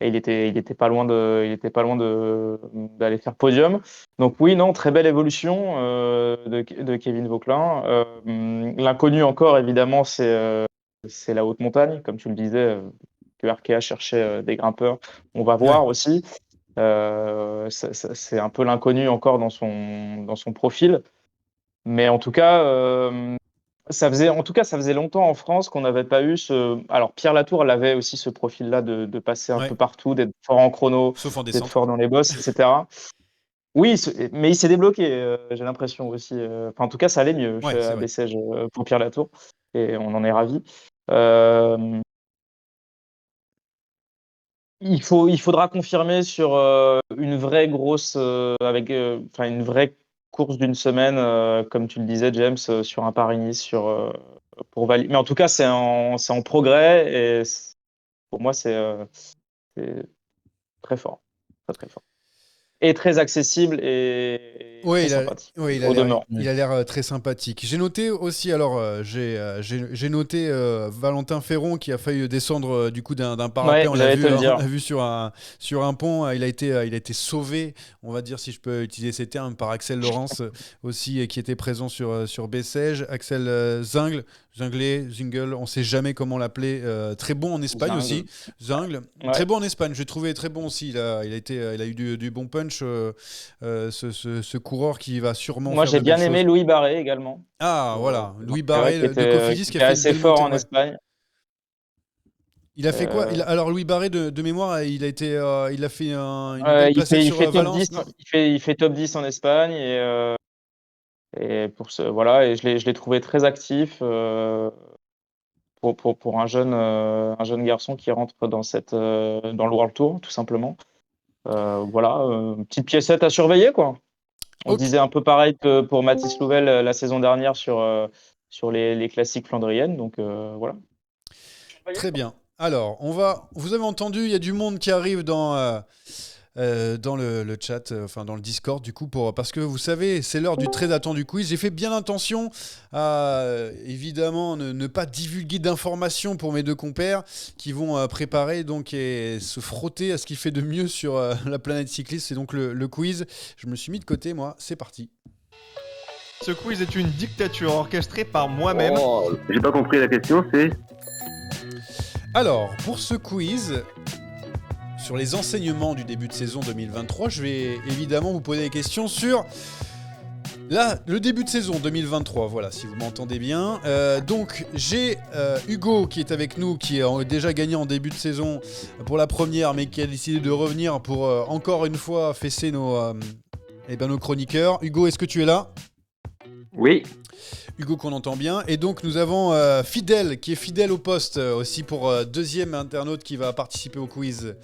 C: et il était pas loin d'aller faire podium. Donc oui, non, très belle évolution de Kevin Vauquelin. L'inconnu encore, évidemment, c'est la haute montagne, comme tu le disais, que Arkea cherchait des grimpeurs. On va
A: Ouais.
C: voir aussi. C'est un peu l'inconnu encore dans son profil. Mais en tout cas, ça faisait longtemps en France qu'on n'avait pas eu ce. Alors, Pierre Latour, elle avait aussi ce profil-là de passer un peu
A: Ouais.
C: partout, d'être fort en chrono,
A: Sauf en
C: d'être
A: descente.
C: fort dans les bosses, etc. Oui, mais il s'est débloqué, j'ai l'impression aussi. Enfin, en tout cas, ça allait mieux
A: Ouais,
C: chez
A: c'est vrai.
C: ABCG pour Pierre Latour. Et on en est ravis. Euh, il faudra confirmer sur une vraie grosse, enfin une vraie course d'une semaine, comme tu le disais, James, sur un Paris-Nice, pour valider. Mais en tout cas, c'est en progrès et pour moi, c'est très fort, très très fort et très accessible et
A: Ouais,
C: très sympathique
A: ouais,
C: au demeurant.
A: il a l'air très sympathique. J'ai noté aussi, alors j'ai noté Valentin Ferron qui a failli descendre du coup d'un parapet.
C: Ouais, j'allais te le
A: On
C: dire.
A: l'a vu sur un pont. Il a été sauvé, on va dire si je peux utiliser ces termes, par Axel Laurence aussi qui était présent sur Bessèges. Axel Zingle, on sait jamais comment l'appeler. Très bon en Espagne aussi.
C: Zingle.
A: Zingle, très
C: Ouais.
A: bon en Espagne. J'ai trouvé très bon aussi. Il a eu du bon punch. Ce coureur qui va sûrement
C: Moi,
A: faire de
C: j'ai
A: belles
C: bien aimé
A: choses.
C: Louis Barré également.
A: Ah, voilà,
C: Le
A: Louis
C: Marseillais,
A: Barré de Cofidis
C: qui
A: qui a
C: était
A: fait une
C: assez
A: belle
C: fort
A: montée.
C: en
A: Ouais.
C: Espagne.
A: Il a fait quoi?
C: Euh,
A: Alors, Louis Barré, de mémoire, il a fait une belle placée
C: il
A: sur
C: fait top
A: Valence,
C: 10,
A: non?
C: il fait top 10 en Espagne et voilà, et je l'ai trouvé très actif pour un jeune garçon qui rentre dans le World Tour, tout simplement. Voilà, petite piécette à surveiller, quoi. On se
A: Ok,
C: disait un peu pareil que pour Mathis Louvel la saison dernière sur les classiques flandriennes, donc voilà.
A: très bien. Alors, vous avez entendu, il y a du monde qui arrive dans le chat, enfin dans le Discord, du coup, parce que vous savez, c'est l'heure du très attendu quiz. J'ai fait bien attention à, évidemment, ne pas divulguer d'informations pour mes deux compères qui vont préparer donc et se frotter à ce qu'il fait de mieux sur la planète cycliste. C'est donc le quiz. Je me suis mis de côté, moi. C'est parti.
I: Ce quiz est une dictature orchestrée par moi-même.
J: Oh, j'ai pas compris la question, c'est...
A: Alors, pour ce quiz, sur les enseignements du début de saison 2023, je vais évidemment vous poser des questions sur le début de saison 2023, voilà, si vous m'entendez bien. Donc, j'ai Hugo qui est avec nous, qui a déjà gagné en début de saison pour la première, mais qui a décidé de revenir pour encore une fois fesser nos chroniqueurs. Hugo, est-ce que tu es là ?
J: Oui.
A: Hugo qu'on entend bien. Et donc nous avons Fidèle qui est fidèle au poste aussi pour deuxième internaute qui va participer au quiz.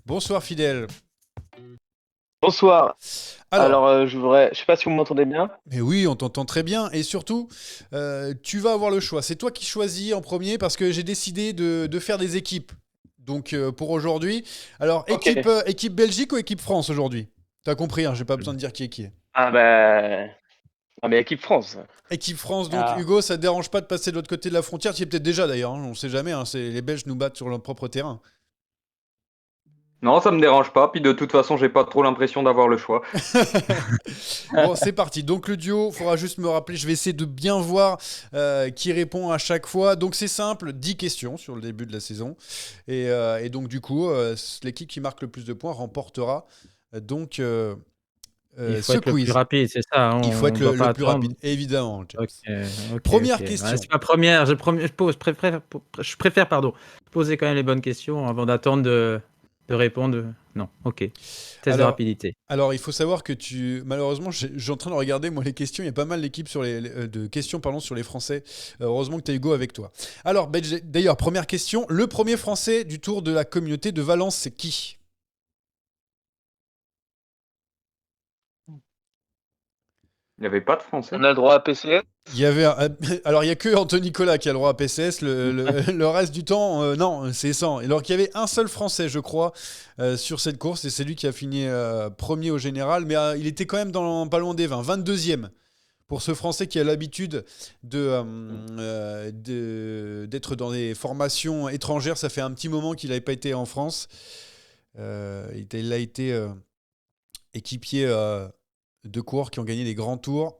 A: Bonsoir Fidèle.
K: Bonsoir.
A: Alors,
K: Je sais pas si vous m'entendez bien.
A: mais oui, on t'entend très bien. Et surtout, tu vas avoir le choix. C'est toi qui choisis en premier parce que j'ai décidé de faire des équipes. Donc pour aujourd'hui. Alors,
K: Ok.
A: équipe Belgique ou équipe France aujourd'hui ? T'as compris, hein, j'ai pas besoin de dire qui est qui.
K: Ah mais équipe France.
A: Équipe France, donc
K: Ah.
A: Hugo, ça te dérange pas de passer de l'autre côté de la frontière? Tu y es peut-être déjà d'ailleurs, hein, on sait jamais, hein, les Belges nous battent sur leur propre terrain.
J: Non, ça me dérange pas. Puis de toute façon, j'ai pas trop l'impression d'avoir le choix.
A: Bon, c'est parti. Donc le duo, faudra juste me rappeler, je vais essayer de bien voir qui répond à chaque fois. Donc c'est simple, 10 questions sur le début de la saison. Et donc du coup, l'équipe qui marque le plus de points remportera donc
B: Il faut
A: ce
B: être le
A: quiz.
B: plus rapide, c'est ça. Hein,
A: Il faut être
B: on doit
A: le
B: pas
A: plus
B: attendre.
A: rapide, évidemment. James.
B: Ok,
A: Première
B: ok.
A: question.
B: Ouais, c'est ma première. Je préfère poser quand même les bonnes questions avant d'attendre de répondre. Non, ok. Test de rapidité.
A: Alors, il faut savoir que malheureusement, j'ai en train de regarder moi les questions. Il y a pas mal d'équipes de questions sur les Français. Heureusement que tu as Hugo avec toi. Alors, d'ailleurs, première question. Le premier Français du Tour de la communauté de Valence, c'est qui ?
J: Il n'y avait pas de Français.
K: On a le droit à PCS.
A: Il y avait alors il y a que Anthony Nicolas qui a le droit à PCS, le reste du temps non, c'est 100. Alors qu'il y avait un seul Français, je crois, sur cette course, et c'est lui qui a fini premier au général, mais il était quand même pas loin des 20, 22e. Pour ce Français qui a l'habitude d'être dans des formations étrangères, ça fait un petit moment qu'il n'avait pas été en France. Il a été équipier de coureurs qui ont gagné les grands tours.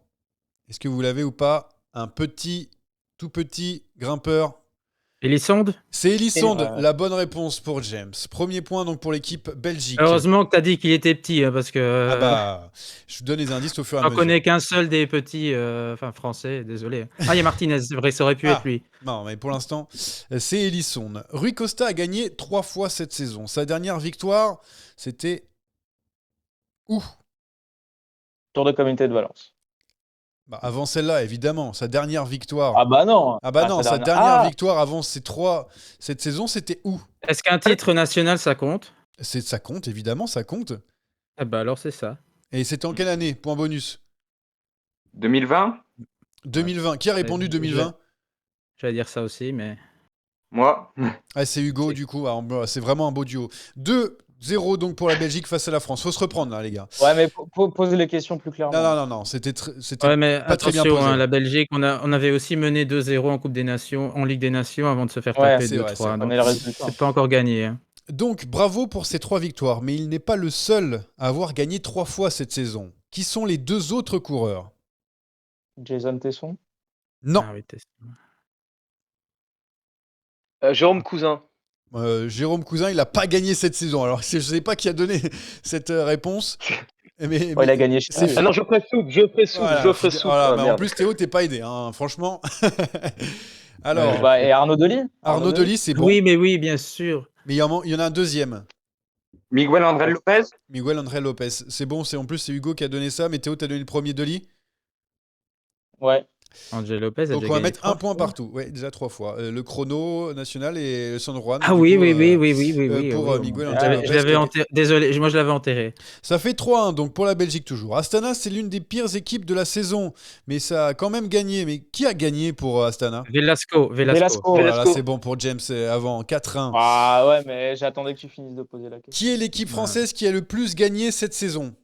A: Est-ce que vous l'avez ou pas? Un tout petit grimpeur.
B: Elisande.
A: C'est Elisande, la bonne réponse pour James. Premier point donc pour l'équipe Belgique.
B: Heureusement que tu as dit qu'il était petit, hein, parce que.
A: Ah bah, je vous donne les indices au fur et à
B: j'en
A: mesure.
B: connais qu'un seul des petits, français, désolé. Ah, il y a Martinez, c'est vrai, ça aurait pu être lui.
A: Non, mais pour l'instant, c'est Elisande. Rui Costa a gagné 3 fois cette saison. Sa dernière victoire, c'était où?
C: Tour de Communauté de Valence.
A: Bah, avant celle-là, évidemment, sa dernière victoire.
C: Ah bah non.
A: Ah bah non, sa dernière victoire avant cette saison, c'était où?
B: Est-ce qu'un titre national, ça compte?
A: Ça compte, évidemment, ça compte.
B: Ah bah alors c'est ça.
A: Et c'était en quelle année? Point bonus.
J: 2020.
A: 2020. Qui a répondu 2020?
B: J'allais dire ça aussi, mais...
J: Moi.
A: Ah, c'est Hugo, du coup. Alors, c'est vraiment un beau duo. 2-0 donc pour la Belgique face à la France. Faut se reprendre là, les gars.
C: Ouais, mais poser les questions plus clairement.
A: Non. C'était
B: ouais, mais
A: pas très bien
B: attention,
A: posé.
B: hein, la Belgique, on avait aussi mené 2-0 en Coupe des Nations, en Ligue des Nations, avant de se faire taper 2-3. Donc c'est pas encore gagné. Hein.
A: Donc bravo pour ces 3 victoires, mais il n'est pas le seul à avoir gagné 3 fois cette saison. Qui sont les 2 autres coureurs?
C: Jason Tesson?
A: Non.
B: Ah, oui,
K: Jérôme Cousin.
A: Jérôme Cousin, il n'a pas gagné cette saison. Alors, je ne sais pas qui a donné cette réponse. Mais
C: il a gagné.
K: Ah non, Geoffrey Soupe.
A: Voilà, mais en plus, Théo, t'es pas aidé, hein, franchement. Alors,
C: et Arnaud Delis?
A: Arnaud Delis, c'est bon.
B: Oui, mais oui, bien sûr.
A: Mais il y en a un deuxième.
J: Miguel André Lopez.
A: Miguel André Lopez. C'est bon, en plus, c'est Hugo qui a donné ça. Mais Théo, t'as donné le premier Delis?
C: Ouais.
B: Angel Lopez a
A: donc
B: déjà
A: on va
B: gagné
A: mettre
B: 3
A: un point
B: fois.
A: partout. Ouais, déjà 3 fois. Le chrono national et le San Juan.
B: Ah oui,
A: coup,
B: oui.
A: Pour
B: oui.
A: Miguel Angel Lopez.
B: Je l'avais enterré. Désolé, moi je l'avais enterré.
A: Ça fait 3-1 donc pour la Belgique toujours. Astana, c'est l'une des pires équipes de la saison, mais ça a quand même gagné. Mais qui a gagné pour Astana?
B: Velasco.
A: Voilà, c'est bon pour James avant 4-1.
C: Ah ouais, mais j'attendais que tu finisses de poser la question.
A: Qui est l'équipe française qui a le plus gagné cette saison?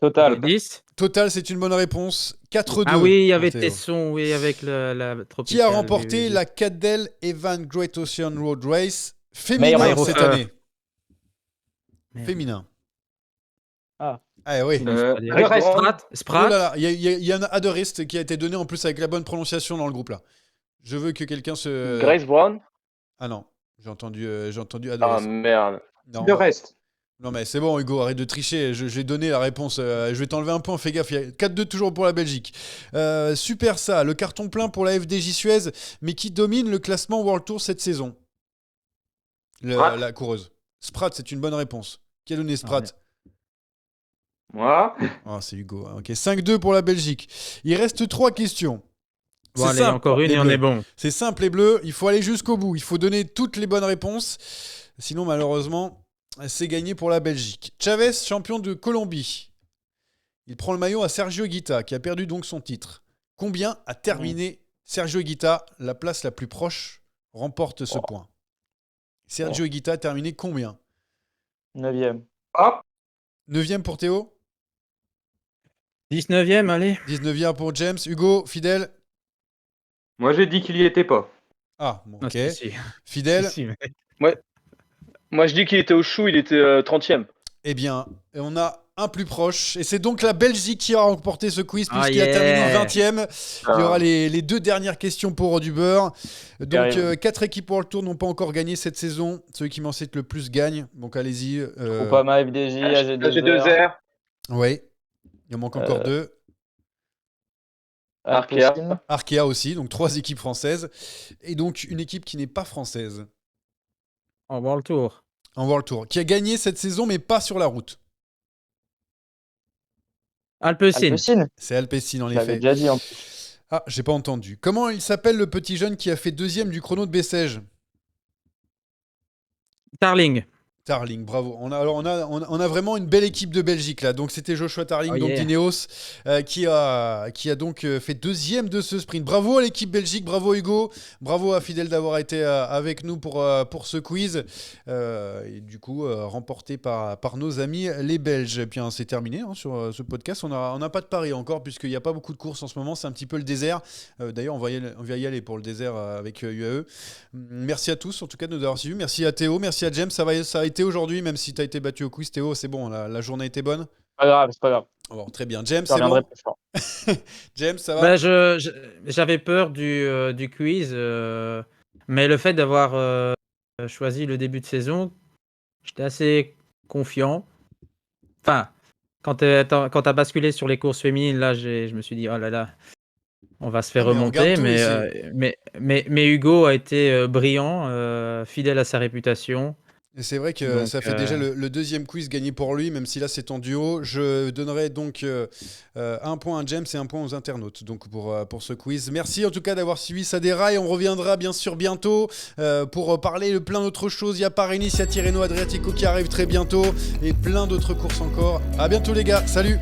C: Total.
B: 10.
A: Total, c'est une bonne réponse. 4-2.
B: Ah oui, il y avait Tesson, oui, avec la tropicale.
A: Qui a remporté la Cadel Evan Great Ocean Road Race féminin cette année? Féminin.
C: Ah
A: oui.
B: Sprat.
A: Oh là là, il y a un Adorist qui a été donné en plus avec la bonne prononciation dans le groupe là. Je veux que quelqu'un se...
K: Grace Brown.
A: Ah non, j'ai entendu Adorist.
K: Ah merde.
J: Non, de reste.
A: Non mais c'est bon Hugo, arrête de tricher, j'ai donné la réponse, je vais t'enlever un point, fais gaffe, il y a 4-2 toujours pour la Belgique. Super ça, le carton plein pour la FDJ Suez, mais qui domine le classement World Tour cette saison? La coureuse. Sprat, c'est une bonne réponse. Qui a donné Sprat?
J: Moi.
A: Ah, c'est Hugo, ok. 5-2 pour la Belgique. Il reste 3 questions.
B: Bon, allez, encore une et on est bon.
A: C'est simple les bleus, il faut aller jusqu'au bout, il faut donner toutes les bonnes réponses, sinon malheureusement... C'est gagné pour la Belgique. Chavez, champion de Colombie. Il prend le maillot à Sergio Higuita, qui a perdu donc son titre. Combien a terminé Sergio Higuita? La place la plus proche remporte ce point. Sergio Higuita a terminé combien?
C: 9e.
A: 9e pour Théo?
B: 19e, allez.
A: 19e pour James. Hugo, fidèle?
J: Moi, j'ai dit qu'il y était pas.
A: Ah, bon, ok.
B: Si.
A: Fidèle?
K: Moi, je dis qu'il était au chou, il était 30e.
A: Eh bien, on a un plus proche. Et c'est donc la Belgique qui a remporté ce quiz, puisqu'il a terminé 20e. Il y aura les 2 dernières questions pour du beurre. Donc, 4 équipes World Tour n'ont pas encore gagné cette saison. Ceux qui m'en citent le plus gagnent. Donc, allez-y.
C: Groupama, FDJ, AG2R.
A: Oui. Il en manque encore 2. Arkea aussi. Donc, 3 équipes françaises. Et donc, une équipe qui n'est pas française.
B: En World Tour.
A: En World Tour. Qui a gagné cette saison, mais pas sur la route.
B: Alpecin.
A: C'est Alpecin, en
C: effet.
A: effet.
C: Déjà dit en plus.
A: Ah, j'ai pas entendu. Comment il s'appelle le petit jeune qui a fait 2e du chrono de Bessèges?
B: Tarling.
A: Tarling, bravo. On a vraiment une belle équipe de Belgique là. Donc c'était Joshua Tarling,
B: Oh
A: donc
B: yeah.
A: d'Ineos, qui a donc fait deuxième de ce sprint. Bravo à l'équipe Belgique, bravo Hugo, bravo à Fidel d'avoir été avec nous pour ce quiz. Et du coup, remporté par nos amis les Belges. Et puis hein, c'est terminé sur ce podcast. On n'a pas de pari encore, puisqu'il n'y a pas beaucoup de courses en ce moment. C'est un petit peu le désert. D'ailleurs, on va y aller pour le désert avec UAE. Merci à tous, en tout cas, de nous avoir suivis. Merci à Théo, merci à James. Ça a été aujourd'hui, même si tu as été battu au quiz, Théo, c'est bon, la journée était bonne.
K: Pas grave, c'est pas grave.
A: Bon, très bien. James,
K: Je
A: c'est
K: reviendrai
A: bon.
K: plus fort.
A: James, ça va?
B: Bah, j'avais peur du quiz, mais le fait d'avoir choisi le début de saison, j'étais assez confiant. Enfin, quand t'as basculé sur les courses féminines, là, je me suis dit, oh là là, on va se faire
A: Ah, mais on
B: remonter.
A: regarde tout
B: Mais Hugo a été brillant, fidèle à sa réputation.
A: Et c'est vrai que
B: Donc,
A: ça fait déjà le deuxième quiz gagné pour lui, même si là c'est en duo. Je donnerai donc un point à James et un point aux internautes donc pour ce quiz. Merci en tout cas d'avoir suivi Ça déraille. On reviendra bien sûr bientôt pour parler de plein d'autres choses. Il y a Paris-Nice, il y a Tirreno Adriatico qui arrive très bientôt et plein d'autres courses encore. À bientôt les gars, salut!